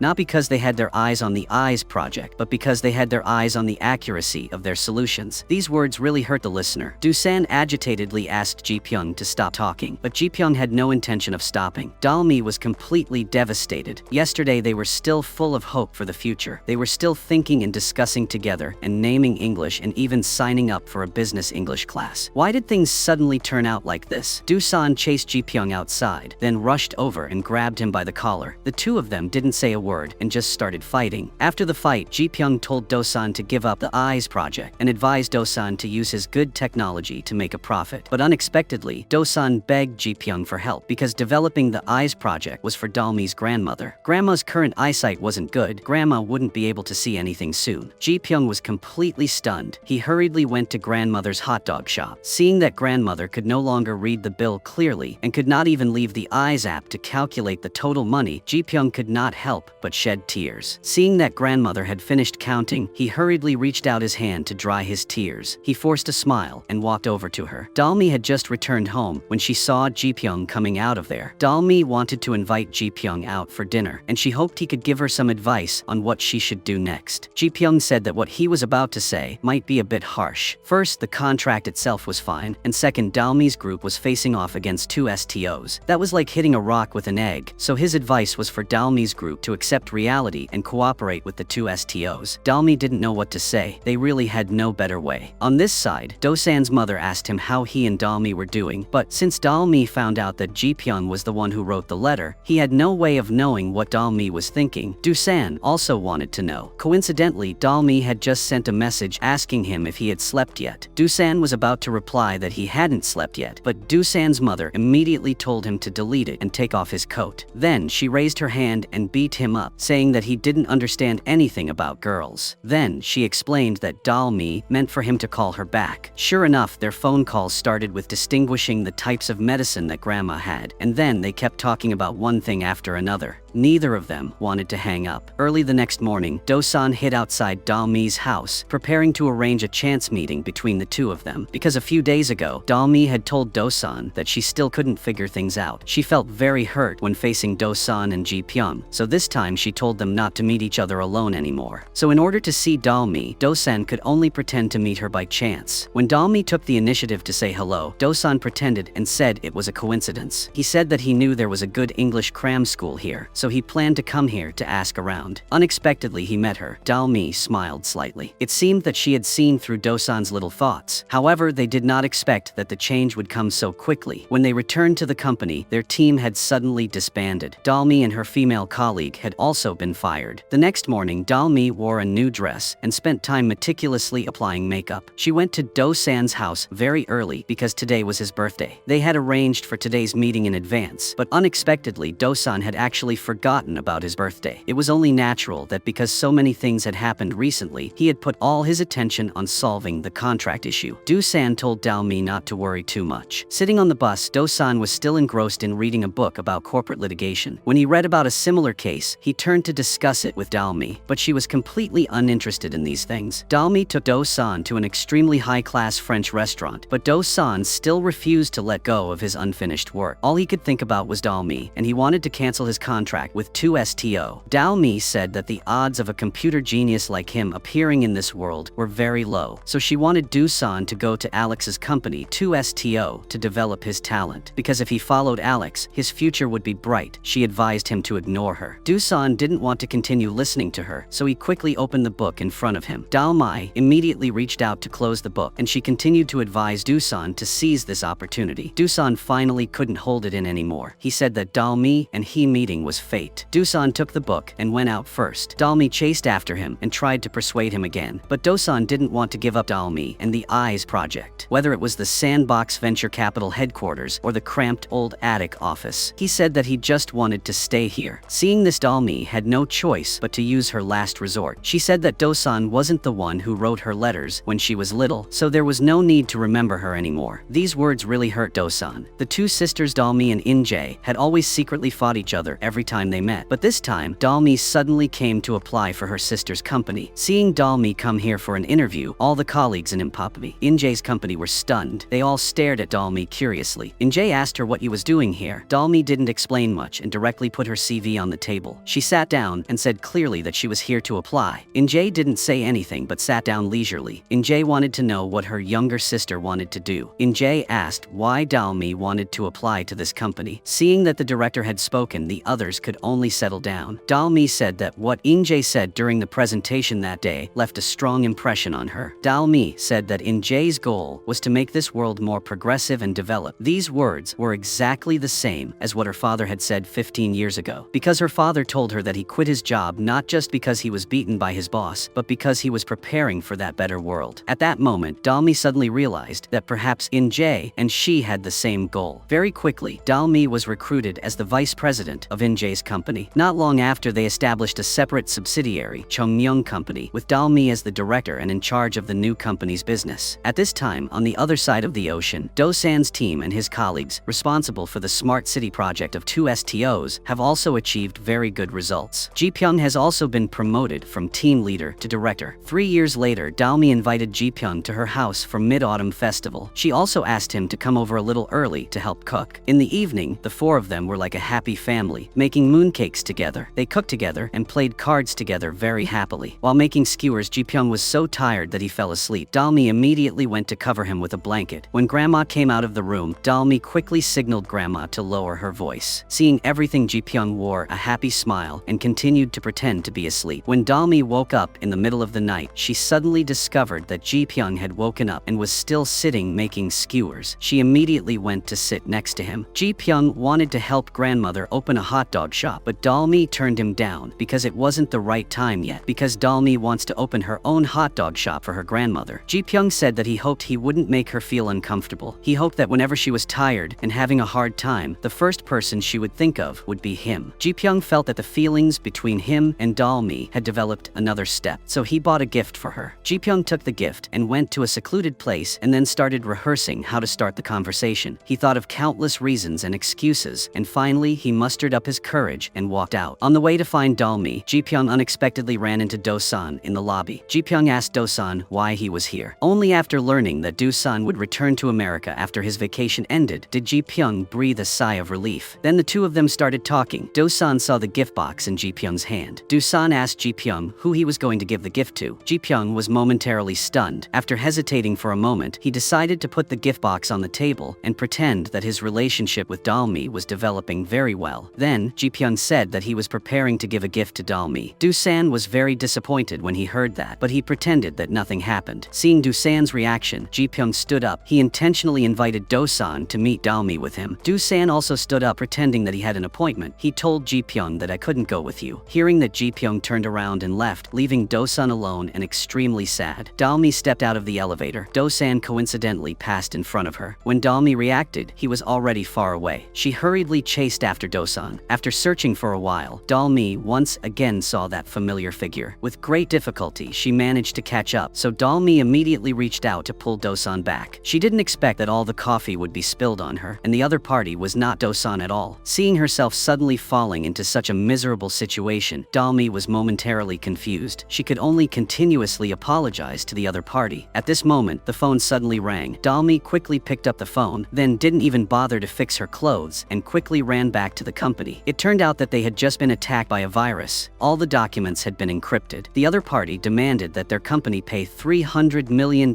not because they had their eyes on the Eyes project, but because they had their eyes on the accuracy of their solutions. These words really hurt the listener. Do-san agitatedly asked Ji-pyong to stop talking, but Ji-pyong had no intention of stopping. Dalmi was completely devastated. Yesterday they were still full of hope for the future. They were still thinking and discussing together and naming English and even signing up for a business English class. Why did things suddenly turn out like this? Do-san chased Ji-pyong outside, then rushed over and grabbed him by the collar. The two of them didn't say a word and just started fighting. After the fight, Ji-pyong told Do-san to give up the Eyes project and advised Do-san to use his good technology to make a profit. But unexpectedly, Do-san begged Ji-pyong for help because developing the Eyes project was for Dalmi's grandmother. Grandma's current eyesight wasn't good. Grandma wouldn't be able to see anything soon. Ji-pyong was completely stunned. He hurriedly went to grandmother's hot dog shop. Seeing that grandmother could no longer read the bill clearly and could not even leave the Eyes app to calculate the total money, Ji-pyong could not help but shed tears. Seeing that grandmother had finished counting, he hurriedly reached out his hand to dry his tears. He forced a smile and walked over to her. Dalmi had just returned home when she saw Ji-pyong coming out of there. Dalmi wanted to invite Ji-pyong out for dinner, and she hoped he could give her some advice on what she should do next. Ji-pyong said that what he was about to say might be a bit harsh. First, the contract itself was fine, and second, Dalmi's group was facing off against 2 STOs. That was like hitting a rock with an egg, so his advice was for Dalmi's group to accept reality and cooperate with the 2 STOs. Dalmi didn't know what to say. They really had no better way. On this side, Do-san's mother asked him how he and Dalmi were doing, but since Dalmi found out that Ji-pyong was the one who wrote the letter, he had no way of knowing what Dalmi was thinking. Do-san also wanted to know. Coincidentally, Dalmi had just sent a message asking him if he had slept yet. Do-san was about to reply that he hadn't slept yet, but Do-san's mother immediately told him to delete it and take off his coat. Then she raised her hand and beat him up, saying that he didn't understand anything about girls. Then she explained that Dalmi meant for him to call her back. Sure enough, their phone calls started with distinguishing the types of medicine that Grandma had, and then they kept talking about one thing after another. Neither of them wanted to hang up. Early the next morning, Do-san hid outside Dalmi's house, preparing to arrange a chance meeting between the two of them. Because a few days ago, Dalmi had told Do-san that she still couldn't figure things out. She felt very hurt when facing Do-san and Ji-pyong, so this time she told them not to meet each other alone anymore. So in order to see Dalmi, Do-san could only pretend to meet her by chance. When Dalmi took the initiative to say hello, Do-san pretended and said it was a coincidence. He said that he knew there was a good English cram school here, so he planned to come here to ask around. Unexpectedly, he met her. Dalmi smiled slightly. It seemed that she had seen through Dosan's little thoughts. However, they did not expect that the change would come so quickly. When they returned to the company, their team had suddenly disbanded. Dalmi and her female colleague had also been fired. The next morning, Dalmi wore a new dress and spent time meticulously applying makeup. She went to Dosan's house very early because today was his birthday. They had arranged for today's meeting in advance, but unexpectedly, Dosan had actually forgotten about his birthday. It was only natural that because so many things had happened recently, he had put all his attention on solving the contract issue. Dosan told Dalmi not to worry too much. Sitting on the bus, Dosan was still engrossed in reading a book about corporate litigation. When he read about a similar case, he turned to discuss it with Dalmi, but she was completely uninterested in these things. Dalmi took Dosan to an extremely high-class French restaurant, but Dosan still refused to let go of his unfinished work. All he could think about was Dalmi, and he wanted to cancel his contract with 2STO. Dalmi said that the odds of a computer genius like him appearing in this world were very low, so she wanted Dosan to go to Alex's company 2STO to develop his talent, because if he followed Alex, his future would be bright. She advised him to ignore her. Dosan didn't want to continue listening to her, so he quickly opened the book in front of him. Dalmi immediately reached out to close the book, and she continued to advise Dosan to seize this opportunity. Dosan finally couldn't hold it in anymore. He said that Dalmi and he meeting was fate. Dosan took the book and went out first. Dalmi chased after him and tried to persuade him again, but Dosan didn't want to give up Dalmi and the Eyes project. Whether it was the Sandbox Venture Capital headquarters or the cramped old attic office, he said that he just wanted to stay here. Seeing this, Dalmi had no choice but to use her last resort. She said that Dosan wasn't the one who wrote her letters when she was little, so there was no need to remember her anymore. These words really hurt Dosan. The two sisters Dalmi and Injae had always secretly fought each other every time they met, but this time, Dalmi suddenly came to apply for her sister's company. Seeing Dalmi come here for an interview, all the colleagues in Injae's company were stunned. They all stared at Dalmi curiously. Injae asked her what he was doing here. Dalmi didn't explain much and directly put her CV on the table. She sat down and said clearly that she was here to apply. Injae didn't say anything but sat down leisurely. Injae wanted to know what her younger sister wanted to do. Injae asked why Dalmi wanted to apply to this company. Seeing that the director had spoken, the others could only settle down. Dalmi said that what Injae said during the presentation that day left a strong impression on her. Dalmi said that Injae's goal was to make this world more progressive and developed. These words were exactly the same as what her father had said 15 years ago, because her father told her that he quit his job not just because he was beaten by his boss, but because he was preparing for that better world. At that moment, Dalmi suddenly realized that perhaps Injae and she had the same goal. Very quickly, Dalmi was recruited as the vice president of Injae's company. Not long after, they established a separate subsidiary, Chongmyung Company, with Dalmi as the director and in charge of the new company's business. At this time, on the other side of the ocean, Dosan's team and his colleagues, responsible for the Smart City project of 2STOs, have also achieved very good results. Ji-pyung has also been promoted from team leader to director. 3 years later, Dalmi invited Ji-pyung to her house for Mid-Autumn Festival. She also asked him to come over a little early to help cook. In the evening, the four of them were like a happy family, making mooncakes together. They cooked together and played cards together very happily. While making skewers, Ji-pyung was so tired that he fell asleep. Dalmi immediately went to cover him with a blanket. When Grandma came out of the room, Dalmi quickly signaled Grandma to lower her voice. Seeing everything, Ji-pyung wore a happy smile and continued to pretend to be asleep. When Dalmi woke up in the middle of the night, she suddenly discovered that Ji-pyung had woken up and was still sitting making skewers. She immediately went to sit next to him. Ji-pyung wanted to help grandmother open a hot dog shop, but Dalmi turned him down because it wasn't the right time yet, because Dalmi wants to open her own hot dog shop for her grandmother. Ji-pyung said that he hoped he wouldn't make her feel uncomfortable. He hoped that whenever she was tired and having a hard time, the first person she would think of would be him. Ji-pyung felt that the feelings between him and Dalmi had developed another step, so he bought a gift for her. Ji-pyung took the gift and went to a secluded place and then started rehearsing how to start the conversation. He thought of countless reasons and excuses, and finally he mustered up his courage and walked out. On the way to find Dalmi, Ji-pyung unexpectedly ran into Dosan in the lobby. Ji-pyung asked Dosan why he was here. Only after learning that Dosan would return to America after his vacation ended did Ji-pyung breathe a sigh of relief. Then the two of them started talking. Dosan saw the gift box in Ji-pyung's hand. Dosan asked Ji-pyung who he was going to give the gift to. Ji-pyung was momentarily stunned. After hesitating for a moment, he decided to put the gift box on the table and pretend that his relationship with Dalmi was developing very well. Then, Ji-pyung Ji-pyung said that he was preparing to give a gift to Dalmi. Do-san was very disappointed when he heard that, but he pretended that nothing happened. Seeing Do-san's reaction, Ji-pyung stood up. He intentionally invited Do-san to meet Dalmi with him. Do-san also stood up, pretending that he had an appointment. He told Ji-pyung that I couldn't go with you. Hearing that, Ji-pyung turned around and left, leaving Do-san alone and extremely sad. Dalmi stepped out of the elevator. Do-san coincidentally passed in front of her. When Dalmi reacted, he was already far away. She hurriedly chased after Do-san. After searching for a while, Dalmi once again saw that familiar figure. With great difficulty, she managed to catch up, so Dalmi immediately reached out to pull Do-san back. She didn't expect that all the coffee would be spilled on her, and the other party was not Do-san at all. Seeing herself suddenly falling into such a miserable situation, Dalmi was momentarily confused. She could only continuously apologize to the other party. At this moment, the phone suddenly rang. Dalmi quickly picked up the phone, then didn't even bother to fix her clothes, and quickly ran back to the company. It turned out that they had just been attacked by a virus. All the documents had been encrypted. The other party demanded that their company pay $300 million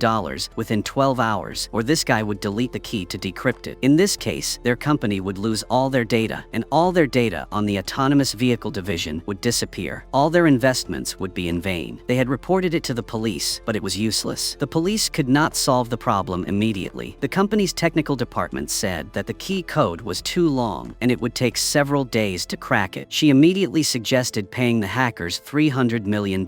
within 12 hours, or this guy would delete the key to decrypt it. In this case, their company would lose all their data, and all their data on the autonomous vehicle division would disappear. All their investments would be in vain. They had reported it to the police, but it was useless. The police could not solve the problem immediately. The company's technical department said that the key code was too long, and it would take several days to crack it. She immediately suggested paying the hackers $300 million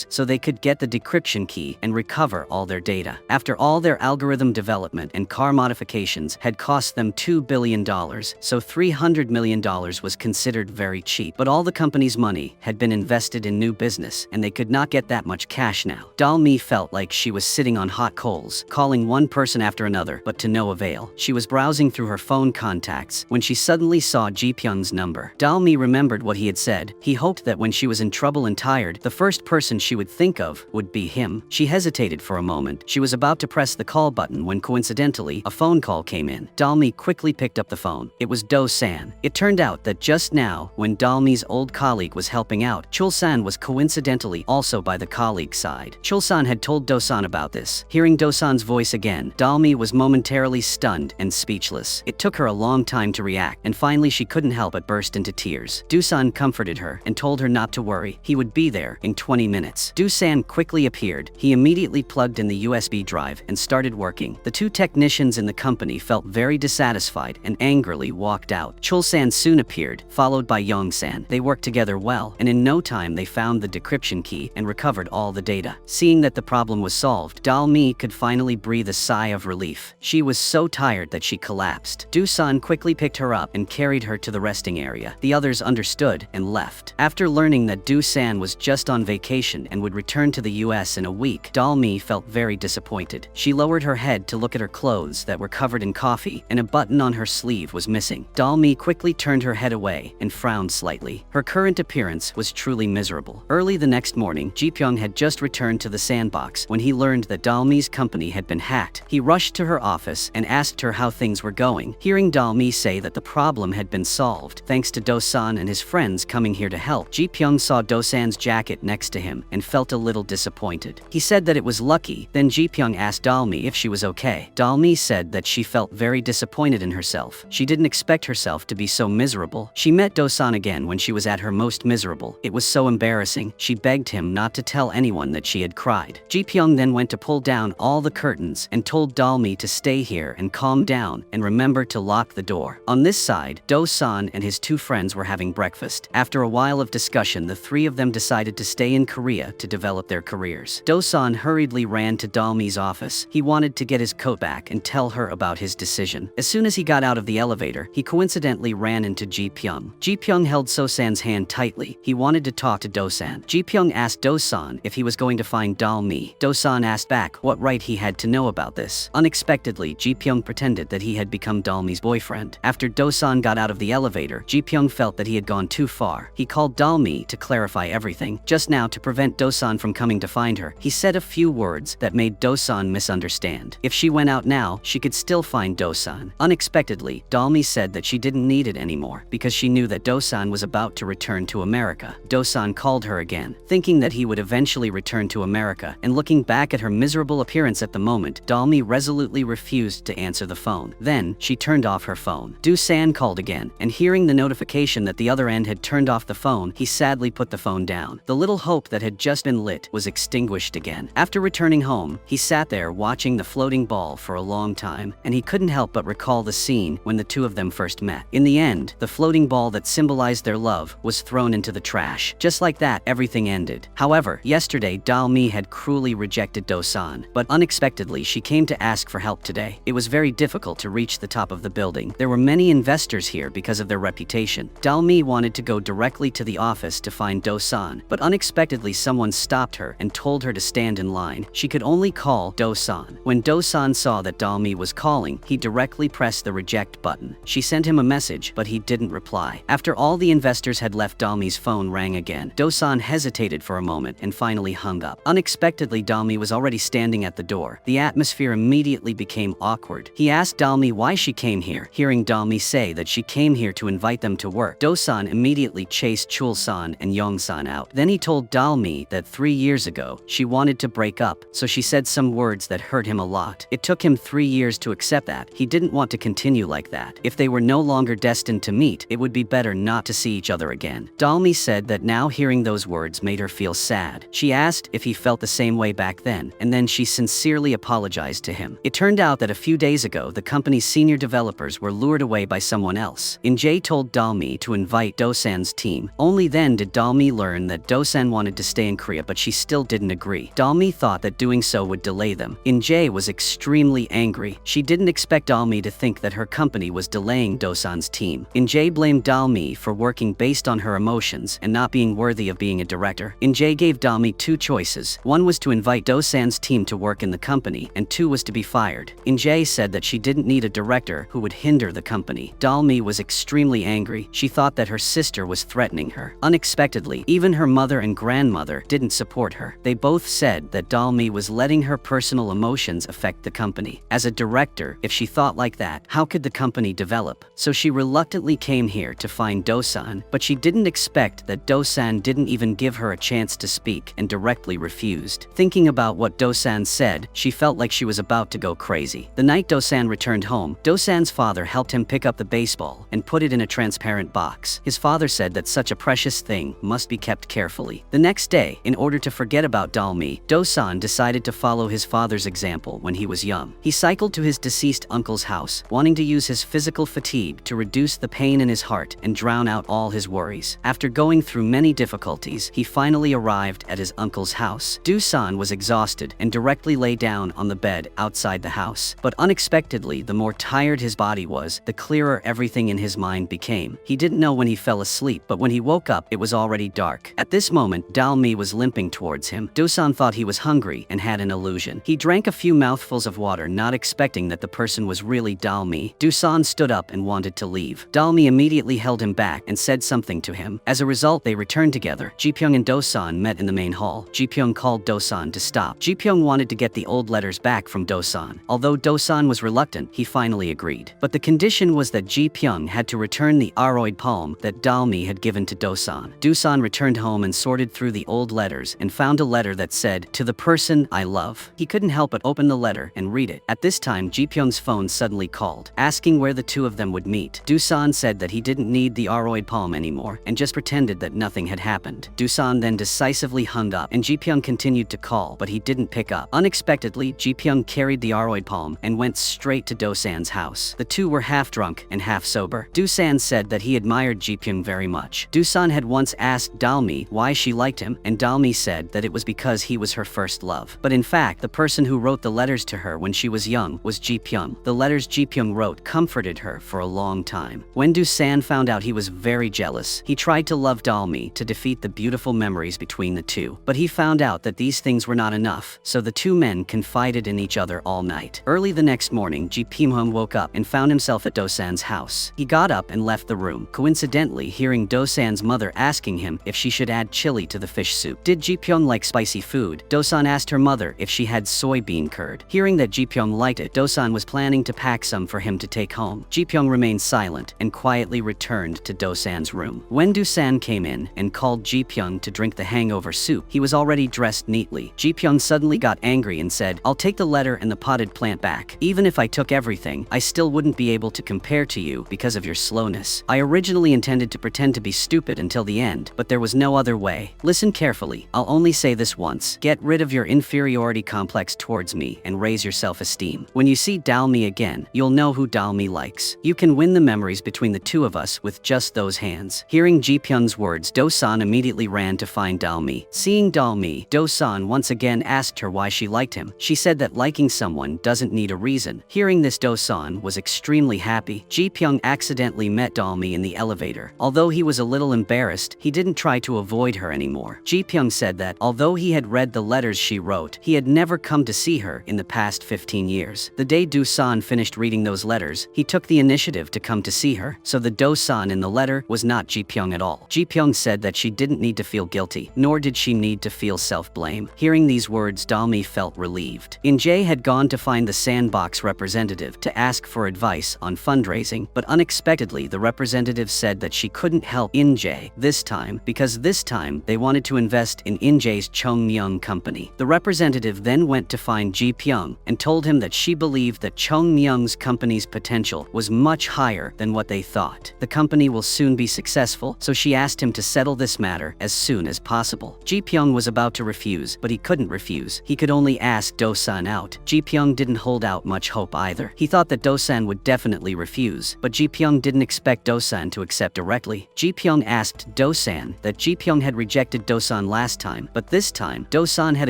so they could get the decryption key and recover all their data. After all their algorithm development and car modifications had cost them $2 billion, so $300 million was considered very cheap. But all the company's money had been invested in new business, and they could not get that much cash now. Dalmi felt like she was sitting on hot coals, calling one person after another, but to no avail. She was browsing through her phone contacts when she suddenly saw Ji-pyung's number. Dalmi remembered what he had said. He hoped that when she was in trouble and tired, the first person she would think of would be him. She hesitated for a moment. She was about to press the call button when coincidentally, a phone call came in. Dalmi quickly picked up the phone. It was Do-san. It turned out that just now, when Dalmi's old colleague was helping out, Chul-san was coincidentally also by the colleague's side. Chul-san had told Do-san about this. Hearing Do-san's voice again, Dalmi was momentarily stunned and speechless. It took her a long time to react, and finally she couldn't help but burst into tears. Do-san comforted her and told her not to worry. He would be there in 20 minutes. Do-san quickly appeared. He immediately plugged in the USB drive and started working. The two technicians in the company felt very dissatisfied and angrily walked out. Chul-san soon appeared, followed by Yong-san. They worked together well, and in no time they found the decryption key and recovered all the data. Seeing that the problem was solved, Dalmi could finally breathe a sigh of relief. She was so tired that she collapsed. Do-san quickly picked her up and carried her to the resting area. The others understood and left. After learning that Do-san was just on vacation and would return to the US in a week, Dalmi felt very disappointed. She lowered her head to look at her clothes that were covered in coffee, and a button on her sleeve was missing. Dalmi quickly turned her head away and frowned slightly. Her current appearance was truly miserable. Early the next morning, Ji-pyung had just returned to the sandbox when he learned that Dalmi's company had been hacked. He rushed to her office and asked her how things were going. Hearing Dalmi say that the problem had been solved thanks to Do-san and his friends coming here to help, Ji-pyung saw Do-san's jacket next to him and felt a little disappointed. He said that it was lucky. Then Ji-pyung asked Dalmi if she was okay. Dalmi said that she felt very disappointed in herself. She didn't expect herself to be so miserable. She met Do-san again when she was at her most miserable. It was so embarrassing. She begged him not to tell anyone that she had cried. Ji-pyung then went to pull down all the curtains and told Dalmi to stay here and calm down and remember to lock the door. On this side, Do-san and his two friends were having breakfast. After a while of discussion, the three of them decided to stay in Korea to develop their careers. Do-san hurriedly ran to Dalmi's office. He wanted to get his coat back and tell her about his decision. As soon as he got out of the elevator, he coincidentally ran into Ji-pyung. Ji-pyung held So-san's hand tightly. He wanted to talk to Do-san. Ji-pyung asked Do-san if he was going to find Dalmi. Do-san asked back what right he had to know about this. Unexpectedly, Ji-pyung pretended that he had become Dalmi's boyfriend. After Do-san got out of the elevator, Ji-pyung felt that he had gone too far. He called Dalmi to clarify everything. Just now, to prevent Do-san from coming to find her, he said a few words that made Do-san misunderstand. If she went out now, she could still find Do-san. Unexpectedly, Dalmi said that she didn't need it anymore because she knew that Do-san was about to return to America. Do-san called her again, thinking that he would eventually return to America, and looking back at her miserable appearance at the moment, Dalmi resolutely refused to answer the phone. Then, she turned off her phone. Do-san called again, and hearing the notification notification that the other end had turned off the phone, he sadly put the phone down. The little hope that had just been lit was extinguished again. After returning home, he sat there watching the floating ball for a long time, and he couldn't help but recall the scene when the two of them first met. In the end, the floating ball that symbolized their love was thrown into the trash. Just like that, everything ended. However, yesterday Dalmi had cruelly rejected Do-san, but unexpectedly she came to ask for help today. It was very difficult to reach the top of the building. There were many investors here because of their reputation. Dalmi wanted to go directly to the office to find Do-san, but unexpectedly someone stopped her and told her to stand in line. She could only call Do-san. When Do-san saw that Dalmi was calling, he directly pressed the reject button. She sent him a message, but he didn't reply. After all the investors had left, Dalmi's phone rang again. Do-san hesitated for a moment and finally hung up. Unexpectedly, Dalmi was already standing at the door. The atmosphere immediately became awkward. He asked Dalmi why she came here. Hearing Dalmi say that she came here to invite them to work, Do-san immediately chased Chul-san and Yong-san out. Then he told Dalmi that 3 years ago, she wanted to break up, so she said some words that hurt him a lot. It took him 3 years to accept that. He didn't want to continue like that. If they were no longer destined to meet, it would be better not to see each other again. Dalmi said that now hearing those words made her feel sad. She asked if he felt the same way back then, and then she sincerely apologized to him. It turned out that a few days ago, the company's senior developers were lured away by someone else. In-jae told Dalmi to invite Do-san's team. Only then did Dalmi learn that Do-san wanted to stay in Korea, but she still didn't agree. Dalmi thought that doing so would delay them. In-jae was extremely angry. She didn't expect Dalmi to think that her company was delaying Do-san's team. In-jae blamed Dalmi for working based on her emotions and not being worthy of being a director. In-jae gave Dalmi two choices. One was to invite Do-san's team to work in the company, and two was to be fired. In-jae said that she didn't need a director who would hinder the company. Dalmi was extremely angry. She thought that her sister was threatening her. Unexpectedly, even her mother and grandmother didn't support her. They both said that Dalmi was letting her personal emotions affect the company. As a director, if she thought like that, how could the company develop? So she reluctantly came here to find Do-san, but she didn't expect that Do-san didn't even give her a chance to speak and directly refused. Thinking about what Do-san said, she felt like she was about to go crazy. The night Do-san returned home, Do-san's father helped him pick up the baseball and put it in a transparent box. His father said that such a precious thing must be kept carefully. The next day, in order to forget about Dalmi, Do-san decided to follow his father's example when he was young. He cycled to his deceased uncle's house, wanting to use his physical fatigue to reduce the pain in his heart and drown out all his worries. After going through many difficulties, he finally arrived at his uncle's house. Do-san was exhausted and directly lay down on the bed outside the house. But unexpectedly, the more tired his body was, the clearer everything in his mind became. He didn't know when he fell asleep, but when he woke up, it was already dark. At this moment, Dalmi was limping towards him. Do-san thought he was hungry and had an illusion. He drank a few mouthfuls of water, not expecting that the person was really Dalmi. Do-san stood up and wanted to leave. Dalmi immediately held him back and said something to him. As a result, they returned together. Ji-pyong and Do-san met in the main hall. Ji-pyong called Do-san to stop. Ji-pyong wanted to get the old letters back from Do-san. Although Do-san was reluctant, he finally agreed. But the condition was that Ji-pyong had to return the aroid palm that Dalmi had given to Do-san. Do-san returned home and sorted through the old letters and found a letter that said, "To the person I love." He couldn't help but open the letter and read it. At this time, Ji-pyong's phone suddenly called, asking where the two of them would meet. Do-san said that he didn't need the aroid palm anymore and just pretended that nothing had happened. Do-san then decisively hung up, and Ji-pyong continued to call, but he didn't pick up. Unexpectedly, Ji-pyong carried the aroid palm and went straight to Do-san's house. The two were half drunk and half sober. Do-san said that he admired Ji-pyong very much. Do-san had once asked Dalmi why she liked him, and Dalmi said that it was because he was her first love. But in fact, the person who wrote the letters to her when she was young was Ji-pyong. The letters Ji-pyong wrote comforted her for a long time. When Do-san found out, he was very jealous. He tried to love Dalmi to defeat the beautiful memories between the two. But he found out that these things were not enough, so the two men confided in each other all night. Early the next morning, Ji-pyong woke up and found himself at Do-san's house. He got up and left the room, coincidentally hearing Do-san's mother asking him if she should add chili to the fish soup. Did Ji-pyong like spicy food? Do-san asked her mother if she had soybean curd. Hearing that Ji-pyong liked it, Do-san was planning to pack some for him to take home. Ji-pyong remained silent and quietly returned to Do-san's room. When Do-san came in and called Ji-pyong to drink the hangover soup, he was already dressed neatly. Ji-pyong suddenly got angry and said, "I'll take the letter and the potted plant back. Even if I took everything, I still wouldn't be able to compare to you because of your slowness. I originally intended to pretend to be stupid until the end, but there was no other way. Listen carefully, I'll only say this once. Get rid of your inferiority complex towards me and raise your self-esteem. When you see Dalmi again, you'll know who Dalmi likes. You can win the memories between the two of us with just those hands. Hearing Ji-pyung's words, Do-san immediately ran to find Dalmi. Seeing Dalmi, Do-san once again asked her why she liked him. She said that liking someone doesn't need a reason. Hearing this, Do-san was extremely happy. Ji-pyung accidentally met Dalmi in the elevator. Although he was a little embarrassed, he didn't try to avoid her anymore. Ji-pyung said that although he had read the letters she wrote, he had never come to see her in the past 15 years. The day Do-san finished reading those letters, he took the initiative to come to see her, so the Do-san in the letter was not Ji-pyung at all. Ji-pyung said that she didn't need to feel guilty, nor did she need to feel self-blame. Hearing these words, Dalmi felt relieved. In-jae had gone to find the sandbox representative to ask for advice on fundraising, but unexpectedly the representative said that she couldn't help In-jae this time because this time they wanted to invest in In-jae's Chongmyung company. The representative then went to find Ji-pyung and told him that she believed that Chongmyung's company's potential was much higher than what they thought. The company will soon be successful, so she asked him to settle this matter as soon as possible. Ji-pyung was about to refuse, but he couldn't refuse. He could only ask Do-san out. Ji-pyung didn't hold out much hope either. He thought that Do-san would definitely refuse, but Ji-pyung didn't expect Do-san to accept directly. Ji-pyung asked Do-san that Ji-pyung had rejected Do-san last time, but this time Do-san had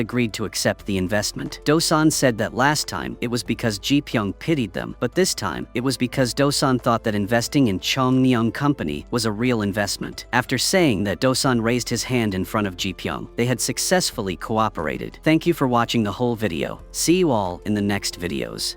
agreed to accept the investment. Do-san said that last time it was because Ji-pyung pitied them, but this time it was because Do-san thought that investing in Chongmyung company was a real investment. After saying that, Do-san raised his hand in front of Ji-pyung. They had successfully cooperated. Thank you for watching the whole video. See you all in the next videos.